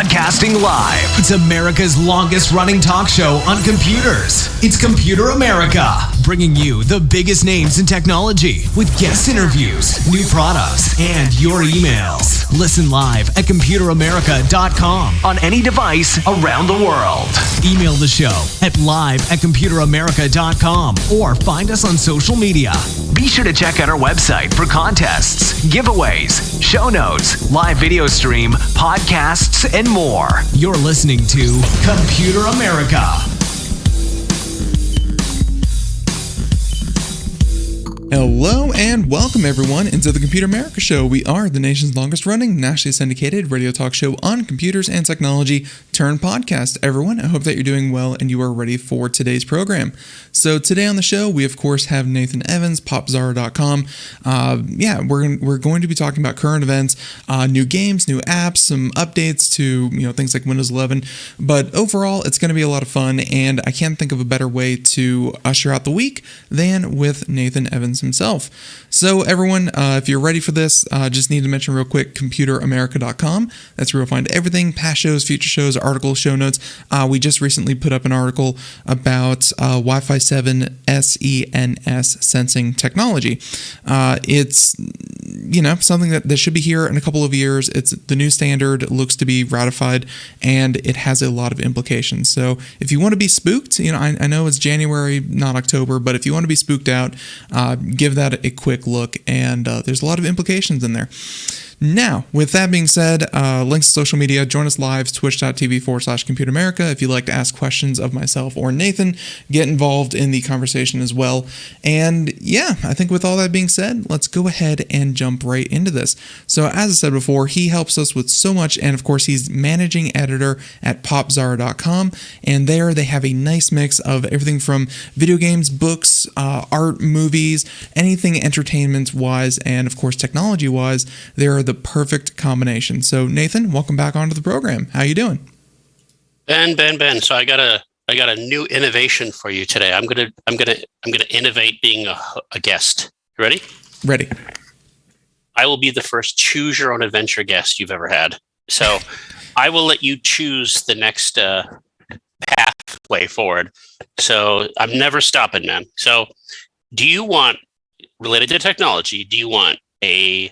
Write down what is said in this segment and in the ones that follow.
Broadcasting live. It's America's longest running talk show on computers. It's Computer America, bringing you the biggest names in technology with guest interviews, new products, and your emails. Listen live at computeramerica.com on any device around the world. Email the show at live@computeramerica.com or find us on social media. Be sure to check out our website for contests, giveaways, show notes, live video stream, podcasts, and more. You're listening to Computer America. Hello and welcome everyone into the Computer America Show. We are the nation's longest running, nationally syndicated radio talk show on computers and technology turned podcast. Everyone, I hope that you're doing well and you are ready for today's program. So today on the show, we of course have Nathan Evans, popzara.com. We're going to be talking about current events, new games, new apps, some updates to things like Windows 11. But overall, it's going to be a lot of fun, and I can't think of a better way to usher out the week than with Nathan Evans himself. So everyone, if you're ready for this, just need to mention real quick, computeramerica.com. That's where you'll find everything, past shows, future shows, articles, show notes. We just recently put up an article about Wi-Fi 7 SENS sensing technology. It's something that should be here in a couple of years. It's the new standard, looks to be ratified, and it has a lot of implications. So if you want to be spooked, I know it's January, not October, but if you want to be spooked out, give that a quick look, and there's a lot of implications in there. Now, with that being said, links to social media, join us live, twitch.tv/Computer America. If you'd like to ask questions of myself or Nathan, get involved in the conversation as well. And yeah, I think with all that being said, let's go ahead and jump right into this. So as I said before, he helps us with so much, and of course he's managing editor at popzara.com, and there they have a nice mix of everything from video games, books, art, movies, anything entertainment-wise, and of course technology-wise. They're the perfect combination. So Nathan, welcome back onto the program. How you doing? Ben. So I got a new innovation for you today. I'm gonna innovate being a guest. You ready? Ready. I will be the first choose your own adventure guest you've ever had. So I will let you choose the next pathway forward. So I'm never stopping, man. So do you want, related to technology, do you want a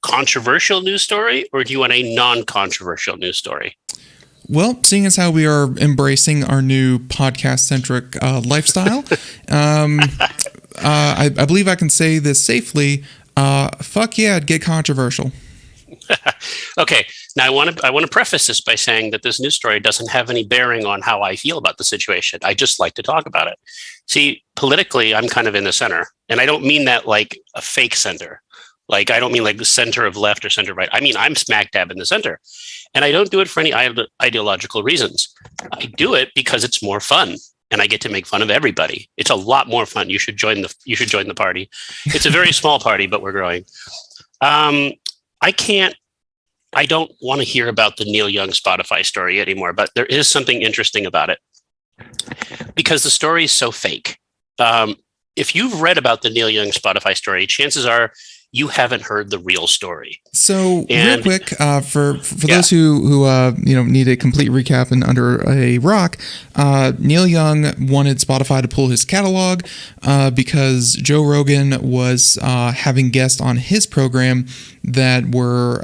controversial news story, or do you want a non-controversial news story? Well, seeing as how we are embracing our new podcast-centric lifestyle, I believe I can say this safely. Fuck yeah, get controversial. Okay, now I want to preface this by saying that this news story doesn't have any bearing on how I feel about the situation. I just like to talk about it. See, politically, I'm kind of in the center, and I don't mean that like a fake center. Like, I don't mean like the center of left or center right. I mean, I'm smack dab in the center. And I don't do it for any ideological reasons. I do it because it's more fun, and I get to make fun of everybody. It's a lot more fun. You should join the party. It's a very small party, but we're growing. I don't want to hear about the Neil Young Spotify story anymore, but there is something interesting about it because the story is so fake. If you've read about the Neil Young Spotify story, chances are you haven't heard the real story. So real quick, for those who need a complete recap and under a rock, Neil Young wanted Spotify to pull his catalog because Joe Rogan was having guests on his program that were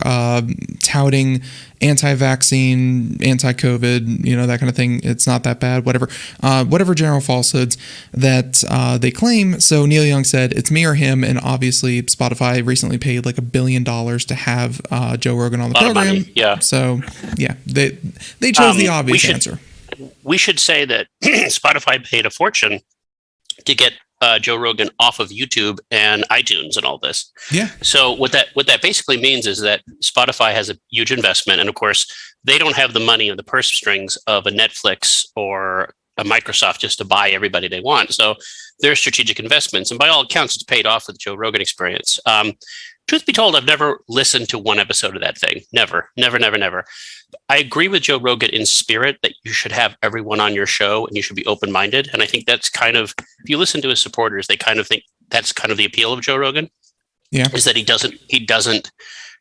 touting anti-vaccine, anti-COVID, that kind of thing. It's not that bad, whatever general falsehoods that they claim. So Neil Young said, it's me or him, and obviously Spotify recently paid like $1 billion to have Joe Rogan on the program. Yeah. So yeah, they chose the obvious answer. We should say that Spotify paid a fortune to get Joe Rogan off of YouTube and iTunes and all this. Yeah. So what that basically means is that Spotify has a huge investment, and of course they don't have the money or the purse strings of a Netflix or a Microsoft just to buy everybody they want. So they're strategic investments, and by all accounts, it's paid off with the Joe Rogan experience. Truth be told, I've never listened to one episode of that thing. Never. I agree with Joe Rogan in spirit that you should have everyone on your show and you should be open-minded. And I think that's kind of, if you listen to his supporters, they kind of think that's kind of the appeal of Joe Rogan. Yeah. Is that he doesn't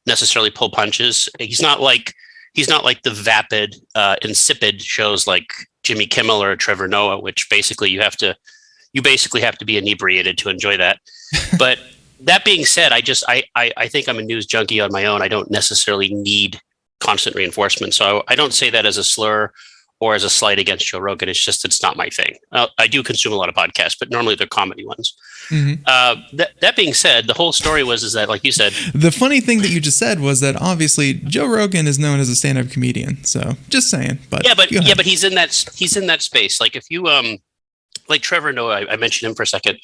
necessarily pull punches. He's not like he's not like the vapid, insipid shows like Jimmy Kimmel or Trevor Noah, which basically you basically have to be inebriated to enjoy that. But that being said, I think I'm a news junkie on my own. I don't necessarily need constant reinforcement. So I don't say that as a slur or as a slight against Joe Rogan. It's just, it's not my thing. I do consume a lot of podcasts, but normally they're comedy ones. Mm-hmm. That being said, the whole story is that, like you said, the funny thing that you just said was that obviously Joe Rogan is known as a stand-up comedian. So just saying, but but he's in that space. Like if you, like Trevor Noah, I mentioned him for a second.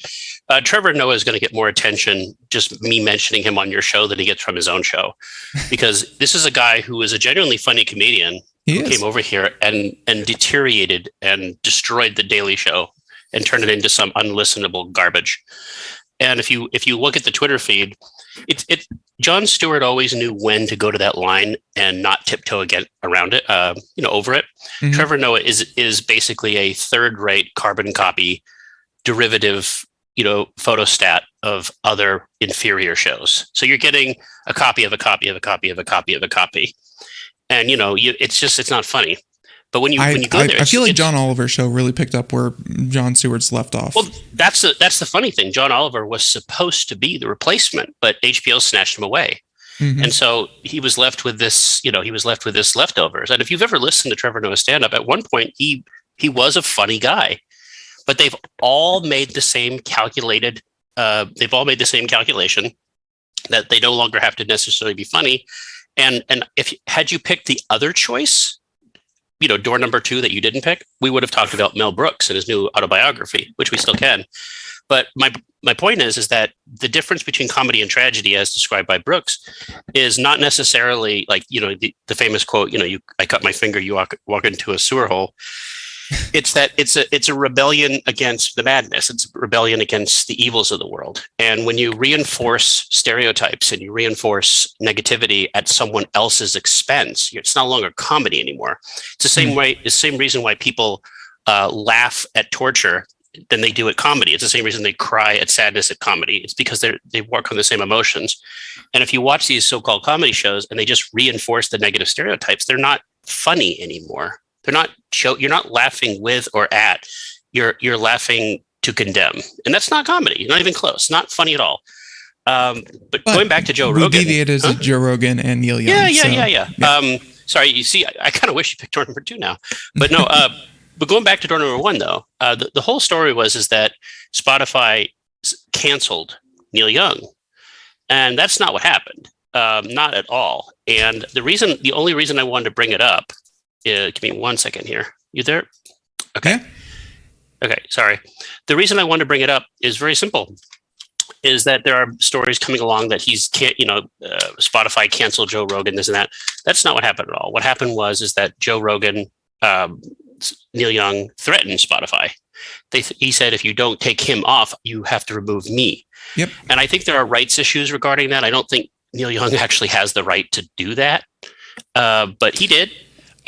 Trevor Noah is going to get more attention just me mentioning him on your show than he gets from his own show, because this is a guy who is a genuinely funny comedian who came over here and deteriorated and destroyed the Daily Show and turned it into some unlistenable garbage. And if you look at the Twitter feed, it's Jon Stewart always knew when to go to that line and not tiptoe around it, over it. Mm-hmm. Trevor Noah is basically a third-rate carbon copy derivative, photostat of other inferior shows. So you're getting a copy of a copy of a copy of a copy of a copy, and it's not funny. But when you go there, I feel like John Oliver's show really picked up where Jon Stewart's left off. Well, that's the funny thing. John Oliver was supposed to be the replacement, but HBO snatched him away. Mm-hmm. And so he was left with this, leftovers. And if you've ever listened to Trevor Noah stand up, at one point he was a funny guy, but they've all made the same calculation that they no longer have to necessarily be funny. And had you picked the other choice, door number 2 that you didn't pick, we would have talked about Mel Brooks and his new autobiography, which we still can. But my point is that the difference between comedy and tragedy, as described by Brooks, is not necessarily like, the famous quote, I cut my finger, you walk into a sewer hole. It's that it's a rebellion against the madness. It's a rebellion against the evils of the world. And when you reinforce stereotypes and you reinforce negativity at someone else's expense, it's no longer comedy anymore. It's the same way, the same reason why people laugh at torture than they do at comedy. It's the same reason they cry at sadness at comedy. It's because they work on the same emotions. And if you watch these so-called comedy shows and they just reinforce the negative stereotypes, they're not funny anymore. You're not laughing with or at. You're laughing to condemn, and that's not comedy. Not even close. Not funny at all. But going back to Joe Rogan, we deviated to Joe Rogan and Neil Young. Yeah. Sorry, you see, I kind of wish you picked door number 2 now, but no. But going back to door number 1, though, the whole story is that Spotify canceled Neil Young, and that's not what happened. Not at all. And the only reason I wanted to bring it up. Give me 1 second here. You there? Okay. Yeah. Okay. Sorry. The reason I wanted to bring it up is very simple. Is that there are stories coming along that Spotify canceled Joe Rogan, this and that. That's not what happened at all. What happened is that Joe Rogan, Neil Young threatened Spotify. He said, if you don't take him off, you have to remove me. Yep. And I think there are rights issues regarding that. I don't think Neil Young actually has the right to do that, but he did.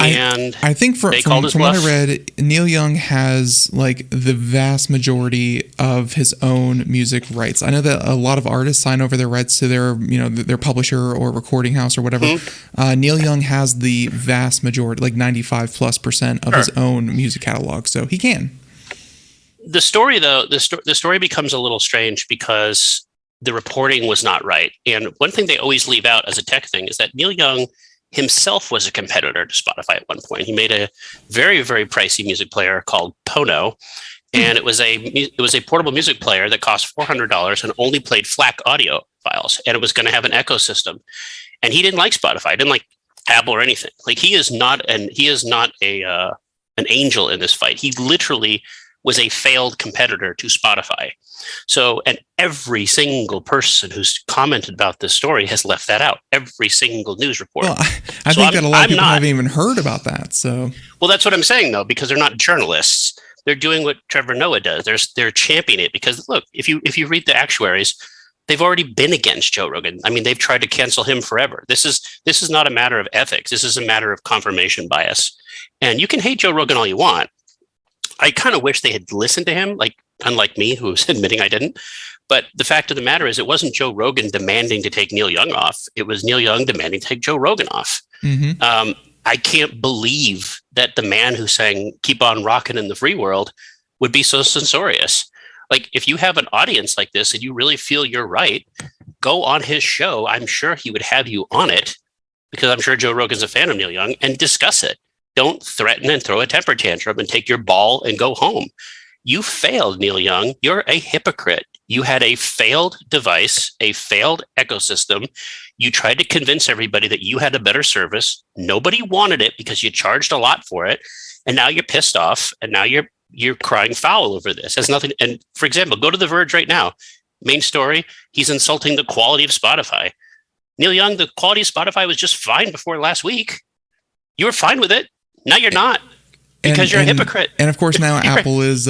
And I think from what I read, Neil Young has like the vast majority of his own music rights. I know that a lot of artists sign over their rights to their publisher or recording house or whatever. Mm-hmm. Neil Young has the vast majority, like 95+% of his own music catalog, so he can. The story, though, the story becomes a little strange because the reporting was not right. And one thing they always leave out as a tech thing is that Neil Young himself was a competitor to Spotify at one point. He made a very, very pricey music player called Pono, and it was a portable music player that cost $400 and only played FLAC audio files, and it was going to have an ecosystem. And he didn't like Spotify, didn't like Apple or anything. Like he is not an angel in this fight. He literally was a failed competitor to Spotify. So, and every single person who's commented about this story has left that out. Every single news report. Well, I think that a lot of people haven't even heard about that. So, well, that's what I'm saying though, because they're not journalists. They're doing what Trevor Noah does. They're championing it because look, if you read the actuaries, they've already been against Joe Rogan. I mean, they've tried to cancel him forever. This is not a matter of ethics. This is a matter of confirmation bias. And you can hate Joe Rogan all you want. I kind of wish they had listened to him, like unlike me, who's admitting I didn't. But the fact of the matter is, it wasn't Joe Rogan demanding to take Neil Young off. It was Neil Young demanding to take Joe Rogan off. Mm-hmm. I can't believe that the man who sang "Keep on Rockin' in the Free World" would be so censorious. Like, if you have an audience like this and you really feel you're right, go on his show. I'm sure he would have you on it, because I'm sure Joe Rogan's a fan of Neil Young, and discuss it. Don't threaten and throw a temper tantrum and take your ball and go home. You failed, Neil Young. You're a hypocrite. You had a failed device, a failed ecosystem. You tried to convince everybody that you had a better service. Nobody wanted it because you charged a lot for it. And now you're pissed off, and now you're crying foul over this. Has nothing. And for example, go to The Verge right now. Main story, he's insulting the quality of Spotify. Neil Young, the quality of Spotify was just fine before last week. You were fine with it. Now you're not, because you're a hypocrite. And of course, now Apple is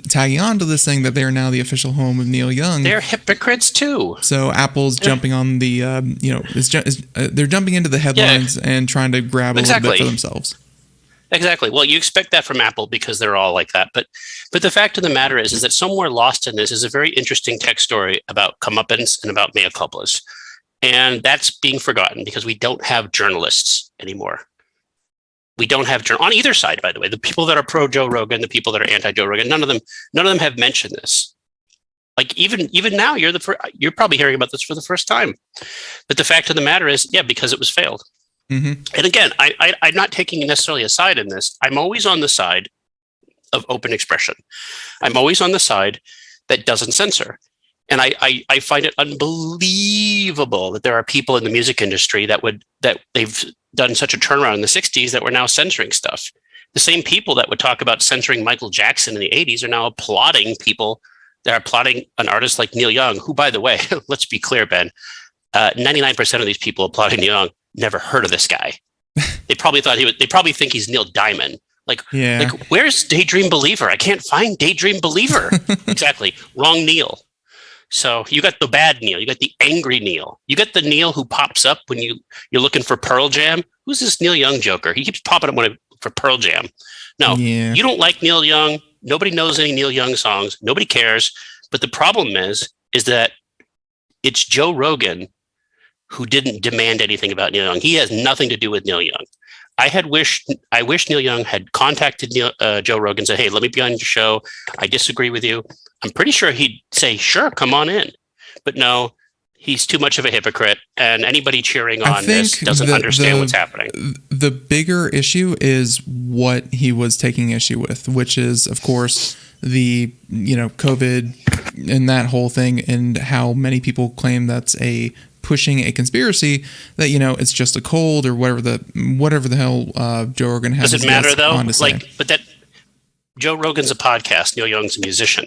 tagging on to this, saying that they're now the official home of Neil Young. They're hypocrites too. So Apple's jumping on the, they're jumping into the headlines and trying to grab a little bit for themselves. Exactly. Well, you expect that from Apple because they're all like that. But the fact of the matter is that somewhere lost in this is a very interesting tech story about comeuppance and about mea culpas. And that's being forgotten because we don't have journalists anymore. We don't have on either side, by the way. The people that are pro Joe Rogan, the people that are anti Joe Rogan, none of them have mentioned this. Like, even now, you're probably hearing about this for the first time. But the fact of the matter is, because it was failed. Mm-hmm. And again, I'm not taking necessarily a side in this. I'm always on the side of open expression. I'm always on the side that doesn't censor. And I find it unbelievable that there are people in the music industry that they've done such a turnaround in the 60s that we're now censoring stuff. The same people that would talk about censoring Michael Jackson in the 80s are now applauding people that are applauding an artist like Neil Young, who, by the way, let's be clear, Ben, 99% of these people applauding Neil Young never heard of this guy. They probably think he's Neil Diamond. Like, where's Daydream Believer? I can't find Daydream Believer. Exactly. Wrong Neil. So you got the bad Neil, you got the angry Neil, you got the Neil who pops up when you're looking for Pearl Jam. Who's this Neil Young joker? He keeps popping up for Pearl Jam. No, You don't like Neil Young. Nobody knows any Neil Young songs. Nobody cares. But the problem is that it's Joe Rogan who didn't demand anything about Neil Young. He has nothing to do with Neil Young. I wish Neil Young had contacted Joe Rogan and said, "Hey, let me be on your show. I disagree with you." I'm pretty sure he'd say, "Sure, come on in." But no, he's too much of a hypocrite, and anybody cheering on this doesn't understand what's happening. The bigger issue is what he was taking issue with, which is, of course, the COVID and that whole thing, and how many people claim that's pushing a conspiracy that it's just a cold or whatever the hell Joe Rogan has. Does it matter though? But that Joe Rogan's a podcast. Neil Young's a musician,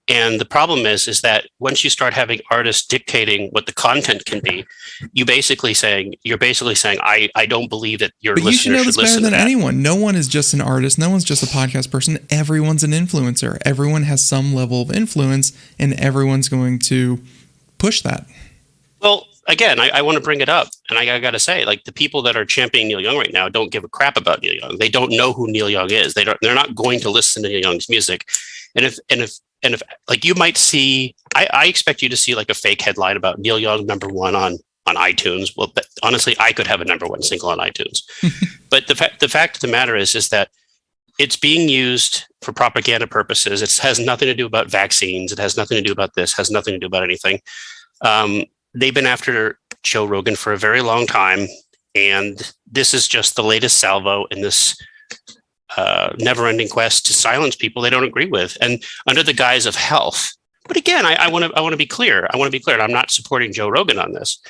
and the problem is that once you start having artists dictating what the content can be, you're basically saying I don't believe that your listener should listen to that. But you should know this better than anyone. No one is just an artist. No one's just a podcast person. Everyone's an influencer. Everyone has some level of influence, and everyone's going to push that. Well, again, I want to bring it up, and I got to say, like, the people that are championing Neil Young right now don't give a crap about Neil Young. They don't know who Neil Young is. They're not going to listen to Neil Young's music. And if like, you might see, I expect you to see like a fake headline about Neil Young #1 on iTunes. Well, but honestly, I could have a #1 single on iTunes. But the fact of the matter is that it's being used for propaganda purposes. It has nothing to do about vaccines. It has nothing to do about this. Has nothing to do about anything. They've been after Joe Rogan for a very long time, and this is just the latest salvo in this never-ending quest to silence people they don't agree with, and under the guise of health. But again, I want to be clear. And I'm not supporting Joe Rogan on this,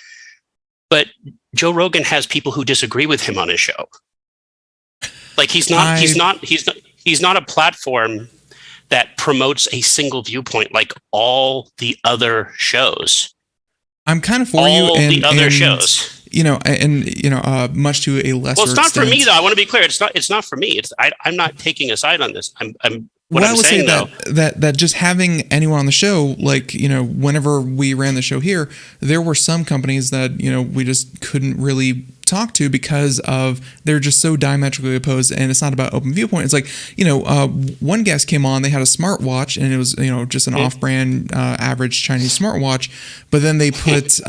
but Joe Rogan has people who disagree with him on his show. Like, he's not a platform that promotes a single viewpoint like all the other shows. I'm kind of for you. All the other shows. Much to a lesser extent. Well, it's not for me, though. I want to be clear. It's not for me. I'm not taking a side on this. I would say that just having anyone on the show, like, whenever we ran the show here, there were some companies that, we just couldn't really talk to because of they're just so diametrically opposed, and it's not about open viewpoint. It's like, one guest came on, they had a smartwatch, and it was, just an off-brand average Chinese smartwatch, but then they put,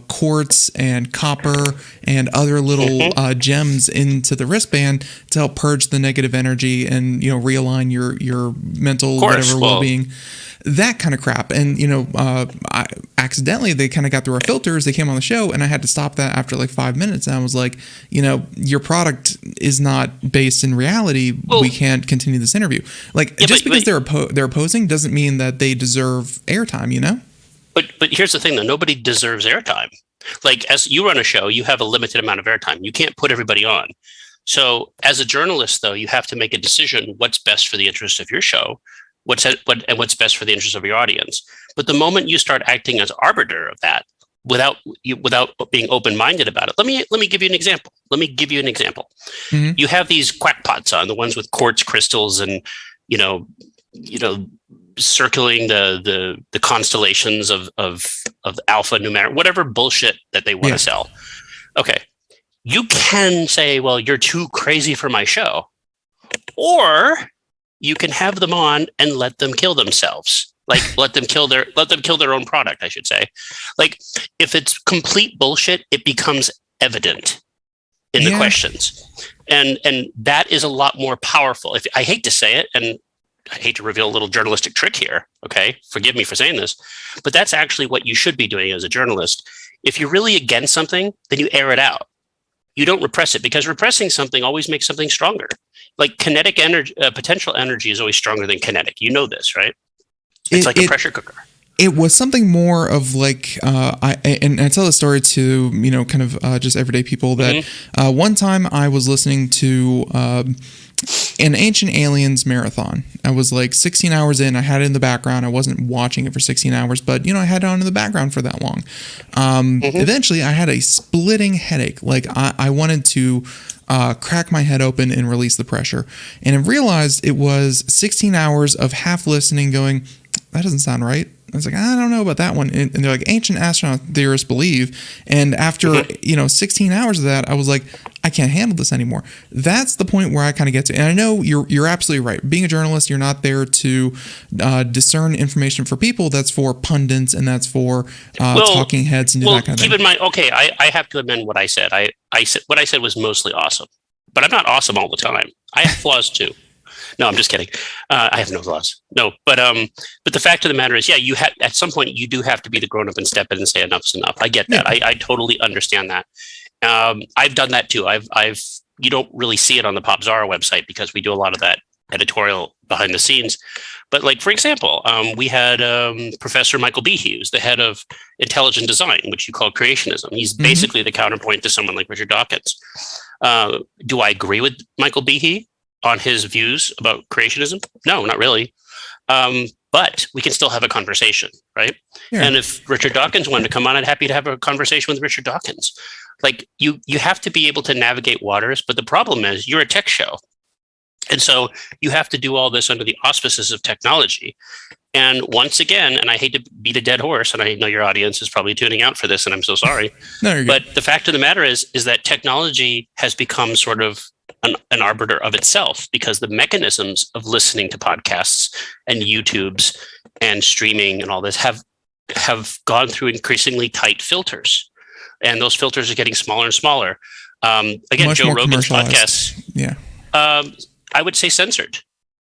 quartz and copper and other little gems into the wristband to help purge the negative energy and, realign your mental well-being. That kind of crap. And, accidentally, they kind of got through our filters. They came on the show, and I had to stop that after like 5 minutes. And I was like, your product is not based in reality. Well, we can't continue this interview. Like, just because they're opposing doesn't mean that they deserve airtime, But here's the thing, though. Nobody deserves airtime. Like, as you run a show, you have a limited amount of airtime. You can't put everybody on. So as a journalist, though, you have to make a decision what's best for the interest of your show, what's best for the interest of your audience. But the moment you start acting as arbiter of that, without being open-minded about it, let me give you an example. Mm-hmm. You have these quackpots on, the ones with quartz crystals and circling the constellations of alpha numeric, whatever bullshit that they want to sell. Okay, you can say, well, you're too crazy for my show, or you can have them on and let them kill themselves. Like, let them kill their own product, I should say. Like, if it's complete bullshit, it becomes evident in the questions. And that is a lot more powerful. I hate to say it, and I hate to reveal a little journalistic trick here, okay? Forgive me for saying this, but that's actually what you should be doing as a journalist. If you're really against something, then you air it out. You don't repress it, because repressing something always makes something stronger. Like, kinetic energy, potential energy is always stronger than kinetic. You know this, right? It's like a pressure cooker. It was something more of like, I tell the story to, just everyday people that one time I was listening to an Ancient Aliens marathon. I was like 16 hours in. I had it in the background. I wasn't watching it for 16 hours, but, I had it on in the background for that long. Eventually, I had a splitting headache. Like, I wanted to crack my head open and release the pressure. And I realized it was 16 hours of half listening going, that doesn't sound right. I was like, I don't know about that one. And they're like, ancient astronaut theorists believe. And after, 16 hours of that, I was like, I can't handle this anymore. That's the point where I kind of get to. And I know you're absolutely right. Being a journalist, you're not there to discern information for people. That's for pundits, and that's for talking heads and that kind of thing. Keep in mind, okay, I have to amend what I said. I said what I said was mostly awesome. But I'm not awesome all the time. I have flaws too. No, I'm just kidding. I have no flaws. No, but the fact of the matter is, you have, at some point you do have to be the grown up and step in and say enough's enough. I get that. I totally understand that. I've done that too. You don't really see it on the Pop Zara website because we do a lot of that editorial behind the scenes. But like, for example, we had Professor Michael Behe, who's the head of intelligent design, which you call creationism. He's basically the counterpoint to someone like Richard Dawkins. Do I agree with Michael Behe on his views about creationism? No, not really. But we can still have a conversation, right? Yeah. And if Richard Dawkins wanted to come on, I'd happy to have a conversation with Richard Dawkins. Like, you have to be able to navigate waters, but the problem is you're a tech show. And so you have to do all this under the auspices of technology. And once again, and I hate to beat a dead horse, and I know your audience is probably tuning out for this, and I'm so sorry. No, but the fact of the matter is that technology has become sort of an arbiter of itself, because the mechanisms of listening to podcasts and YouTubes and streaming and all this have gone through increasingly tight filters, and those filters are getting smaller and smaller. Again, Much Joe more Rogan's podcasts, yeah, I would say censored,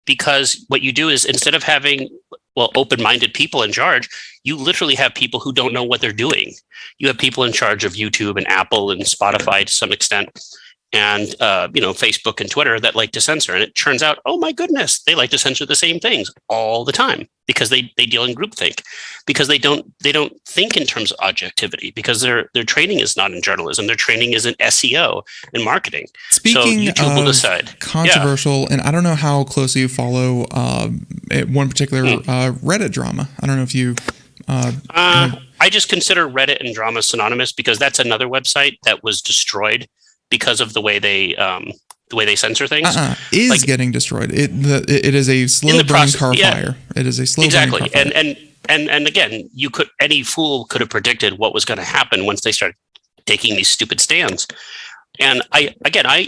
because what you do is, instead of having open-minded people in charge, you literally have people who don't know what they're doing. You have people in charge of YouTube and Apple and Spotify to some extent, and Facebook and Twitter that like to censor. And it turns out, oh my goodness, they like to censor the same things all the time, because they deal in groupthink, because they don't think in terms of objectivity, because their training is not in journalism. Their training is in SEO and marketing. Speaking so YouTube will decide. Controversial, and I don't know how closely you follow one particular Reddit drama. I don't know if you. I just consider Reddit and drama synonymous, because that's another website that was destroyed because of the way they censor things. Getting destroyed. It is a slow burn car fire. It is a slow burn car fire. And again, any fool could have predicted what was going to happen once they started taking these stupid stands. And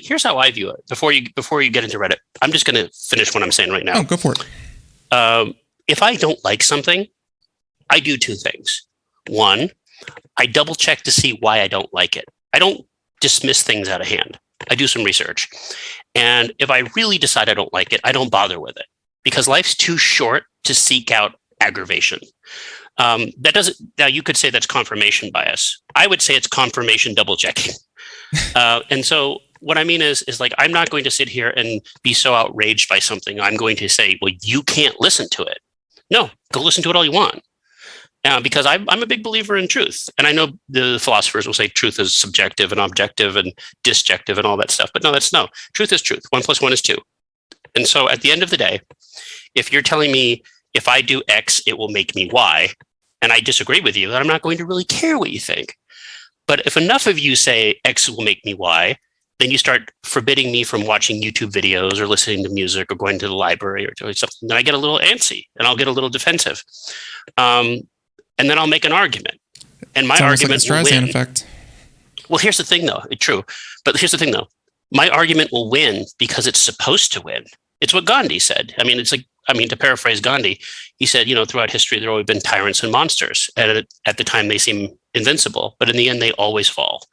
here's how I view it. Before you get into Reddit, I'm just going to finish what I'm saying right now. Oh, go for it. If I don't like something, I do two things. One, I double check to see why I don't like it. I don't dismiss things out of hand. I do some research. And if I really decide I don't like it, I don't bother with it because life's too short to seek out aggravation. Now you could say that's confirmation bias. I would say it's confirmation double checking. And so what I mean is like, I'm not going to sit here and be so outraged by something. I'm going to say, well, you can't listen to it. No, go listen to it all you want. Because I'm a big believer in truth. And I know the philosophers will say truth is subjective and objective and disjective and all that stuff. But no. Truth is truth. 1 + 1 is 2. And so at the end of the day, if you're telling me if I do X, it will make me Y, and I disagree with you, then I'm not going to really care what you think. But if enough of you say X will make me Y, then you start forbidding me from watching YouTube videos or listening to music or going to the library or doing something. Then I get a little antsy and I'll get a little defensive. And then I'll make an argument. And my argument will win. Effect. Well, here's the thing, though. It's true. But here's the thing, though. My argument will win because it's supposed to win. It's what Gandhi said. To paraphrase Gandhi, he said, throughout history, there have always been tyrants and monsters. And at the time, they seem invincible. But in the end, they always fall.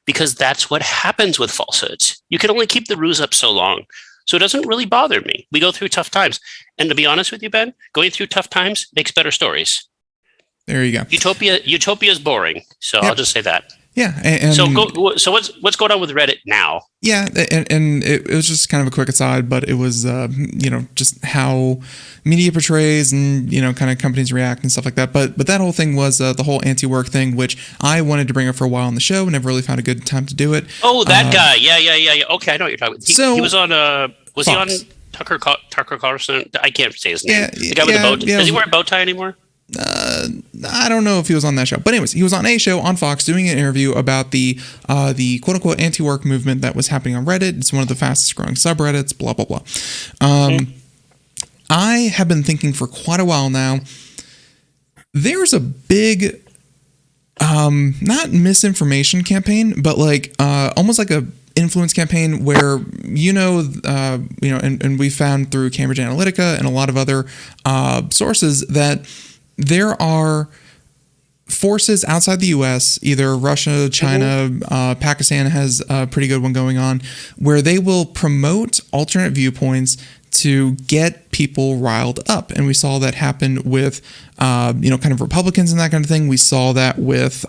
Because that's what happens with falsehoods. You can only keep the ruse up so long. So it doesn't really bother me. We go through tough times. And to be honest with you, Ben, going through tough times makes better stories. There you go. Utopia is boring. So I'll just say that. Yeah. And so what's going on with Reddit now? Yeah, and it was just kind of a quick aside, but it was just how media portrays and kind of companies react and stuff like that. But that whole thing was the whole anti-work thing, which I wanted to bring up for a while on the show. Never really found a good time to do it. Oh, that guy. Yeah. Okay, I know what you're talking about. He was on. Was Fox. He on Tucker Carlson? I can't say his name. The guy with the bow tie. Does he wear a bow tie anymore? I don't know if he was on that show, but anyways, he was on a show on Fox doing an interview about the quote unquote anti-work movement that was happening on Reddit. It's one of the fastest growing subreddits, blah, blah, blah. I have been thinking for quite a while now, there's a big, not misinformation campaign, but almost like a influence campaign where, and we found through Cambridge Analytica and a lot of other sources that there are forces outside the U.S., either Russia, China, Pakistan has a pretty good one going on, where they will promote alternate viewpoints to get people riled up. And we saw that happen with, kind of Republicans and that kind of thing. We saw that with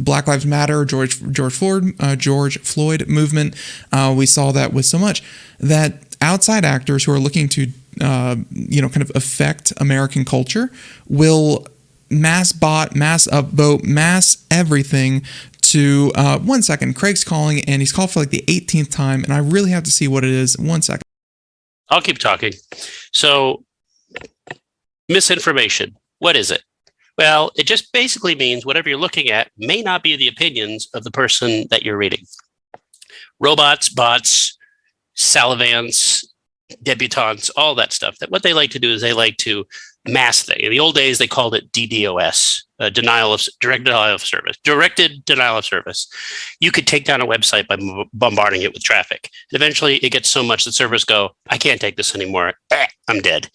Black Lives Matter, George Floyd movement. We saw that with so much that outside actors who are looking to kind of affect American culture will mass bot, mass upvote, mass everything to 1 second. Craig's calling and he's called for like the 18th time, and I really have to see what it is. 1 second. I'll keep talking. So, misinformation. What is it? Well, it just basically means whatever you're looking at may not be the opinions of the person that you're reading. Robots, bots, salivants, debutantes, all that stuff. That what they like to do is they like to mass thing. In the old days, they called it DDoS, directed denial of service. You could take down a website by bombarding it with traffic. And eventually, it gets so much that servers go, I can't take this anymore. I'm dead.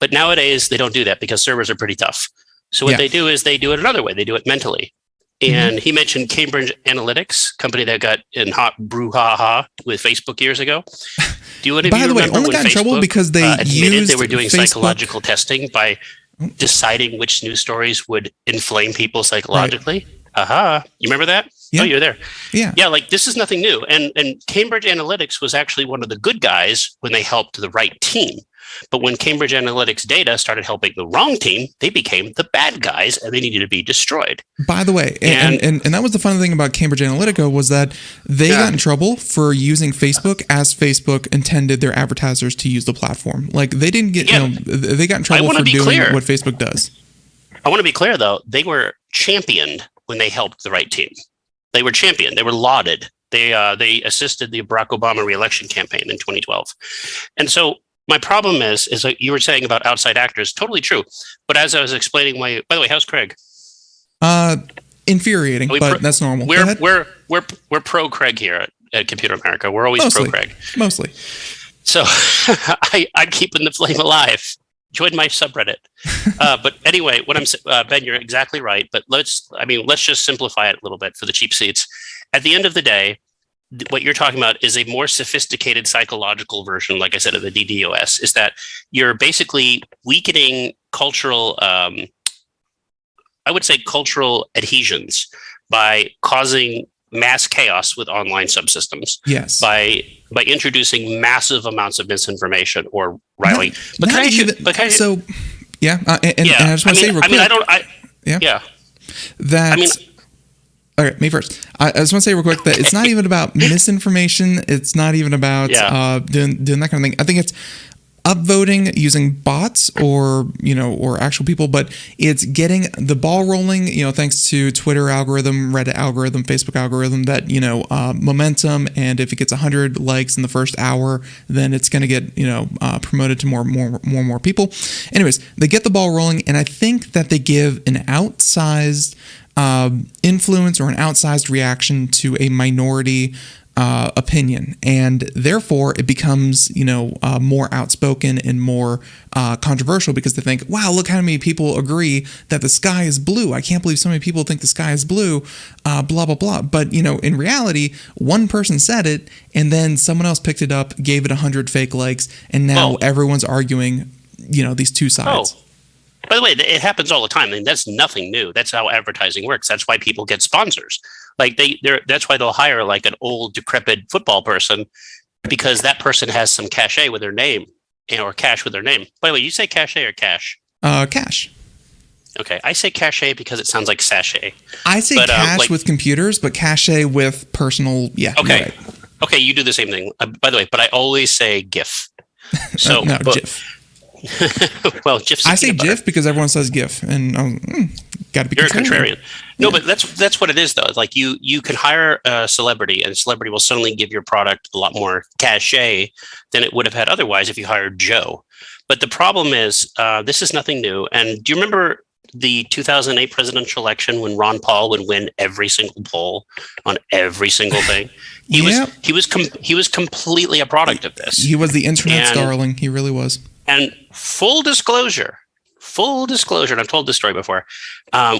But nowadays, they don't do that because servers are pretty tough. So what they do is they do it another way. They do it mentally. And he mentioned Cambridge Analytics, company that got in hot brouhaha with Facebook years ago. Do you By the way, only got in trouble because they admitted they were doing Facebook psychological testing by deciding which news stories would inflame people psychologically? Right. You remember that? Yeah. Oh, you're there. Yeah, like this is nothing new. And Cambridge Analytics was actually one of the good guys when they helped the right team. But when Cambridge Analytics data started helping the wrong team, they became the bad guys and they needed to be destroyed. By the way, and that was the fun thing about Cambridge Analytica was that they got in trouble for using Facebook as Facebook intended their advertisers to use the platform. Like they didn't get, they got in trouble for doing what Facebook does. I want to be clear though, they were championed when they helped the right team. They were championed. They were lauded. They assisted the Barack Obama re-election campaign in 2012. And so my problem is like you were saying about outside actors, totally true. But as I was explaining by the way, how's Craig? infuriating, but that's normal. We're pro Craig here at Computer America. We're always pro Craig. Mostly. So I'm keeping the flame alive. Join my subreddit. But anyway, what I'm Ben, you're exactly right. But let's just simplify it a little bit for the cheap seats. At the end of the day, what you're talking about is a more sophisticated psychological version, like I said, of the DDoS. Is that you're basically weakening cultural, I would say, cultural adhesions by causing mass chaos with online subsystems. Yes. By introducing massive amounts of misinformation or riling. And I just want to say real quick. All right, me first. I just want to say real quick that it's not even about misinformation. It's not even about doing that kind of thing. I think it's upvoting using bots or actual people, but it's getting the ball rolling, thanks to Twitter algorithm, Reddit algorithm, Facebook algorithm, that, momentum. And if it gets 100 likes in the first hour, then it's going to get, promoted to more people. Anyways, they get the ball rolling. And I think that they give an outsized influence or an outsized reaction to a minority opinion, and therefore it becomes more outspoken and more controversial, because they think, wow, look how many people agree that the sky is blue. I can't believe so many people think the sky is blue, blah blah blah. But in reality, one person said it, and then someone else picked it up, gave it 100 fake likes, and now everyone's arguing these two sides. By the way, it happens all the time. I mean, that's nothing new. That's how advertising works. That's why people get sponsors. Like that's why they'll hire like an old decrepit football person, because that person has some cachet with their name, or cash with their name. By the way, you say cachet or cash? Cash. Okay, I say cachet because it sounds like sachet. I say cash with computers, but cachet with personal. Yeah. Okay. Right. Okay, you do the same thing. By the way, but I always say GIF. So GIF. Well, GIF's I say GIF because everyone says GIF, and got to be. You're a contrarian. No, but that's what it is, though. Like you can hire a celebrity, and a celebrity will suddenly give your product a lot more cachet than it would have had otherwise if you hired Joe. But the problem is, this is nothing new. And do you remember the 2008 presidential election when Ron Paul would win every single poll on every single thing? He was completely a product of this. He was the internet's darling. He really was. And full disclosure, and I've told this story before,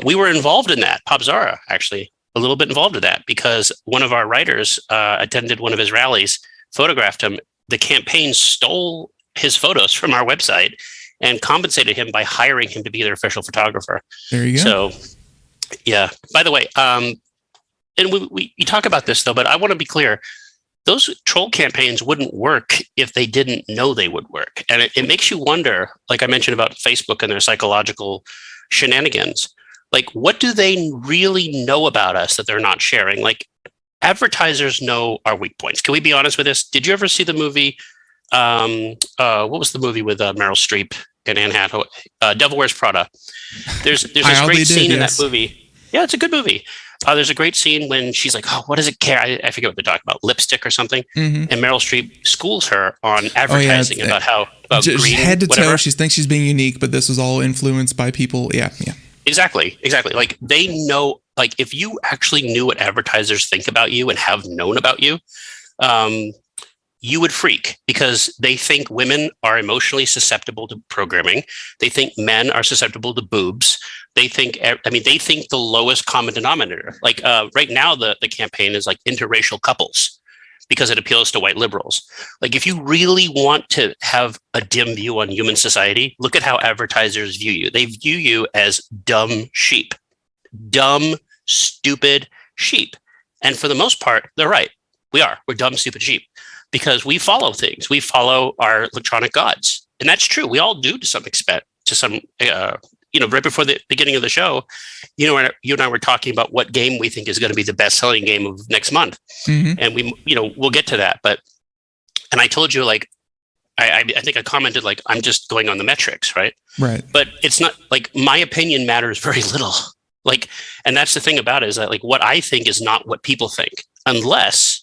we were involved in that. Pop Zara, actually, a little bit involved in that, because one of our writers attended one of his rallies, photographed him. The campaign stole his photos from our website and compensated him by hiring him to be their official photographer. There you go. So, yeah. By the way, and we talk about this, though, but I want to be clear. Those troll campaigns wouldn't work if they didn't know they would work. And it makes you wonder, like I mentioned about Facebook and their psychological shenanigans, like what do they really know about us that they're not sharing? Like advertisers know our weak points. Can we be honest with this? Did you ever see the movie? What was the movie with Meryl Streep and Anne Hathaway? Devil Wears Prada. There's this great scene in that movie. Yeah, it's a good movie. There's a great scene when she's like, oh, what does it care? I forget what they're talking about, lipstick or something. Mm-hmm. And Meryl Streep schools her on advertising about how green, head to whatever. toe. She thinks she's being unique, but this is all influenced by people. Yeah. Exactly. Like they know, like if you actually knew what advertisers think about you and have known about you, you would freak, because they think women are emotionally susceptible to programming. They think men are susceptible to boobs. They think the lowest common denominator. Like right now, the campaign is like interracial couples because it appeals to white liberals. Like if you really want to have a dim view on human society, look at how advertisers view you. They view you as dumb sheep, dumb, stupid sheep. And for the most part, they're right. We're dumb, stupid sheep. Because we follow things. We follow our electronic gods. And that's true. We all do to some extent, right before the beginning of the show, you and I were talking about what game we think is going to be the best-selling game of next month. Mm-hmm. And we'll get to that. And I told you, like, I think I commented, like, I'm just going on the metrics, right? Right. But it's not, like, my opinion matters very little. Like, and that's the thing about it, is that, like, what I think is not what people think, unless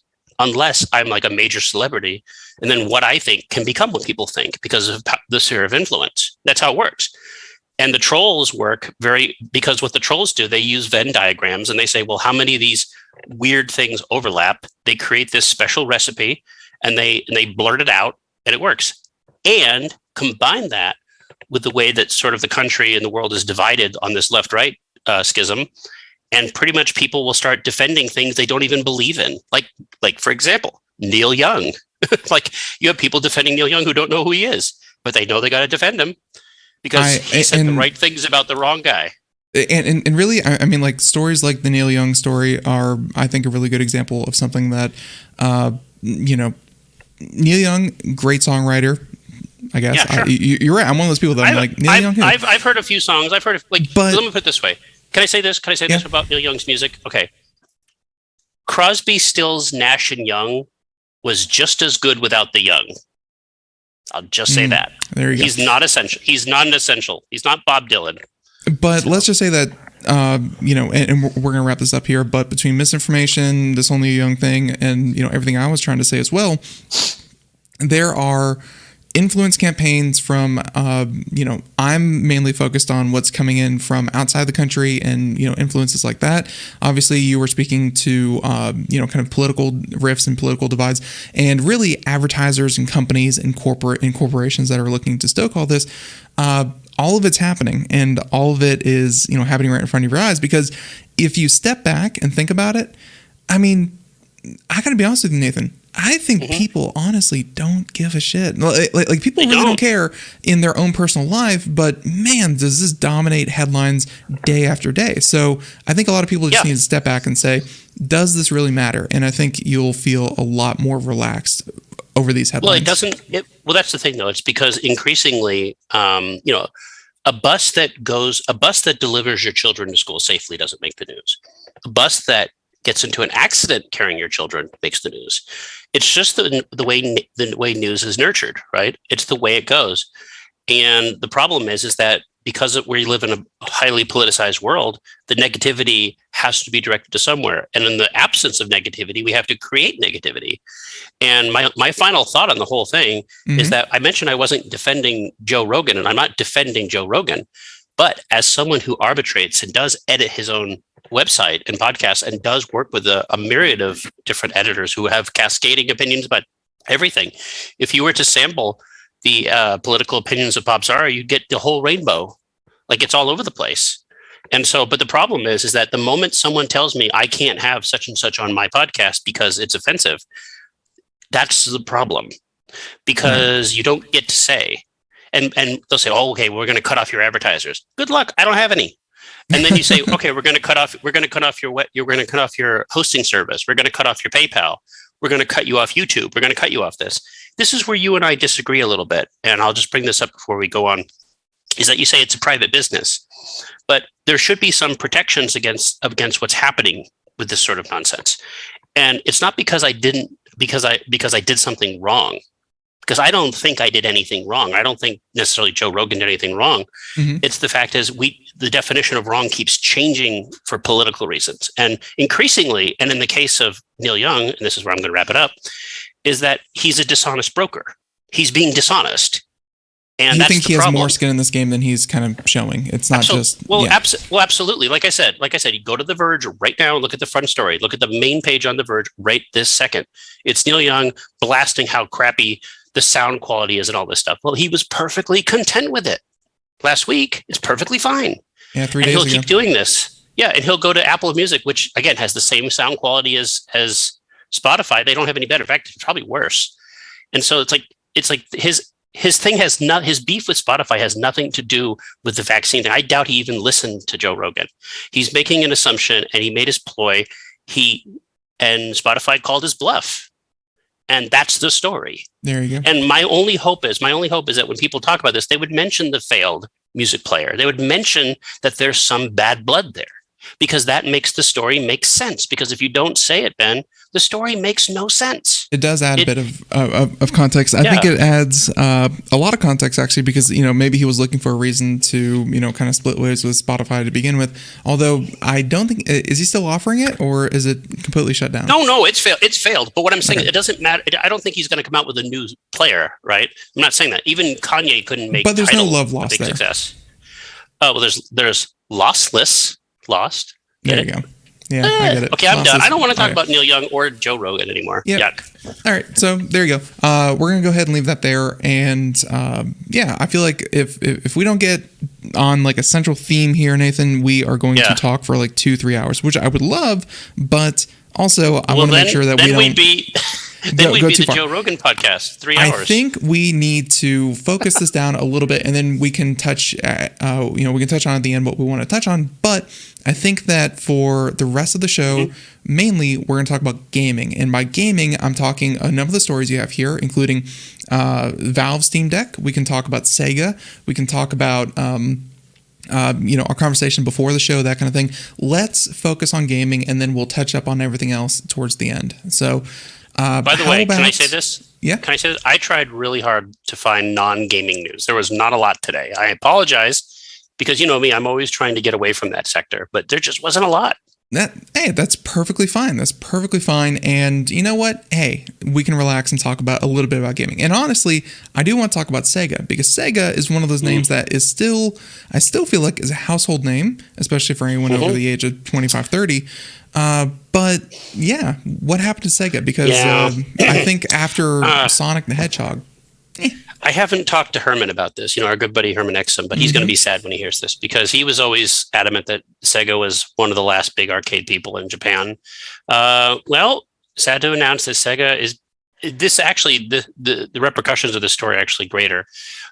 I'm like a major celebrity, and then what I think can become what people think because of the sphere of influence. That's how it works. And the trolls work because what the trolls do, they use Venn diagrams and they say, well, how many of these weird things overlap? They create this special recipe and they blurt it out and it works. And combine that with the way that sort of the country and the world is divided on this left-right schism. And pretty much people will start defending things they don't even believe in. Like for example, Neil Young. Like you have people defending Neil Young who don't know who he is, but they know they got to defend him because he said the right things about the wrong guy. And really, I mean, like stories like the Neil Young story are, I think, a really good example of something that, Neil Young, great songwriter. I guess. Yeah, sure. You're right. I'm one of those people that I'm like, Neil Young. I've heard a few songs. I've heard of but let me put it this way. Can I say this? Can I say this about Neil Young's music? Okay. Crosby, Stills, Nash and Young was just as good without the Young. I'll just say that. There you go. He's not essential. He's not an essential. He's not Bob Dylan. But let's just say that, and we're going to wrap this up here, but between misinformation, this whole Neil Young thing, and, everything I was trying to say as well, there are influence campaigns from, I'm mainly focused on what's coming in from outside the country and, influences like that. Obviously, you were speaking to, kind of political rifts and political divides, and really advertisers and companies and corporations that are looking to stoke all this. All of it's happening, and all of it is, happening right in front of your eyes, because if you step back and think about it, I mean, I got to be honest with you, Nathan. I think people honestly don't give a shit. Like people really don't care in their own personal life, but man, does this dominate headlines day after day. So I think a lot of people just need to step back and say, does this really matter? And I think you'll feel a lot more relaxed over these headlines. Well, it doesn't. Well, that's the thing, though. It's because increasingly, a bus that delivers your children to school safely doesn't make the news. A bus that gets into an accident carrying your children makes the news. It's just the way news is nurtured, right? It's the way it goes. And the problem is that because we live in a highly politicized world, the negativity has to be directed to somewhere. And in the absence of negativity, we have to create negativity. And my final thought on the whole thing is that I mentioned I wasn't defending Joe Rogan, and I'm not defending Joe Rogan. But as someone who arbitrates and does edit his own website and podcast and does work with a myriad of different editors who have cascading opinions about everything, if you were to sample the political opinions of Bob Zara, you get the whole rainbow. Like it's all over the place. And so, but the problem is that the moment someone tells me I can't have such and such on my podcast because it's offensive, that's the problem, because you don't get to say, and they'll say, oh, okay, we're going to cut off your advertisers. Good luck. I don't have any. And then you say, okay, we're going to cut off your hosting service. We're going to cut off your PayPal. We're going to cut you off YouTube. We're going to cut you off this. This is where you and I disagree a little bit. And I'll just bring this up before we go on, is that you say it's a private business, but there should be some protections against what's happening with this sort of nonsense. And it's not because I did something wrong, because I don't think I did anything wrong. I don't think necessarily Joe Rogan did anything wrong. It's the fact is the definition of wrong keeps changing for political reasons. And increasingly, and in the case of Neil Young, and this is where I'm going to wrap it up, is that he's a dishonest broker. He's being dishonest. And you think he has more skin in this game than he's kind of showing? It's not just... Well, absolutely. Like I said, you go to The Verge right now and look at the front story. Look at the main page on The Verge right this second. It's Neil Young blasting how crappy the sound quality is and all this stuff. Well, he was perfectly content with it. Last week, it's perfectly fine. Yeah, 3 days ago. And he'll keep doing this. Yeah, and he'll go to Apple Music, which, again, has the same sound quality as Spotify. They don't have any better. In fact, it's probably worse. And so it's like his thing his beef with Spotify has nothing to do with the vaccine thing. I doubt he even listened to Joe Rogan. He's making an assumption, and he made his ploy. And Spotify called his bluff. And that's the story. There you go. And my only hope is that when people talk about this, they would mention the failed music player. They would mention that there's some bad blood there, because that makes the story make sense. Because if you don't say it, Ben, the story makes no sense. It does add a bit of context. I think it adds a lot of context, actually, because, maybe he was looking for a reason to, kind of split ways with Spotify to begin with. Although I don't think, is he still offering it, or is it completely shut down? No, it's failed. It's failed. But what I'm saying, it doesn't matter. I don't think he's going to come out with a new player, right? I'm not saying that. Even Kanye couldn't make. But there's no love lost there. Success. Oh, well, there's lossless, lost. There you go. Yeah, I get it. Okay, I'm done. I don't want to talk Okay. about Neil Young or Joe Rogan anymore. Yep. Yuck. All right, so there you go. We're gonna go ahead and leave that there, and yeah, I feel like if we don't get on like a central theme here, Nathan, we are going to talk for like 2-3 hours, which I would love, but also I want to make sure that we don't. Then we'd be the Joe Rogan podcast, 3 hours. I think we need to focus this down a little bit, and then we can touch, we can touch on at the end what we want to touch on. But I think that for the rest of the show, mainly we're going to talk about gaming. And by gaming, I'm talking a number of the stories you have here, including Valve Steam Deck. We can talk about Sega. We can talk about our conversation before the show, that kind of thing. Let's focus on gaming, and then we'll touch up on everything else towards the end. So. By the way, can I say this? Yeah. Can I say this? I tried really hard to find non-gaming news. There was not a lot today. I apologize because you know me, I'm always trying to get away from that sector, but there just wasn't a lot. That's perfectly fine. That's perfectly fine. And you know what? Hey, we can relax and talk about a little bit about gaming. And honestly, I do want to talk about Sega because Sega is one of those names that is I still feel like is a household name, especially for anyone over the age of 25, 30. But yeah, what happened to Sega? Because I think after Sonic the Hedgehog. I haven't talked to Herman about this, our good buddy Herman Exum, but he's going to be sad when he hears this because he was always adamant that Sega was one of the last big arcade people in Japan. Well, sad to announce that Sega is this actually the repercussions of this story are actually greater.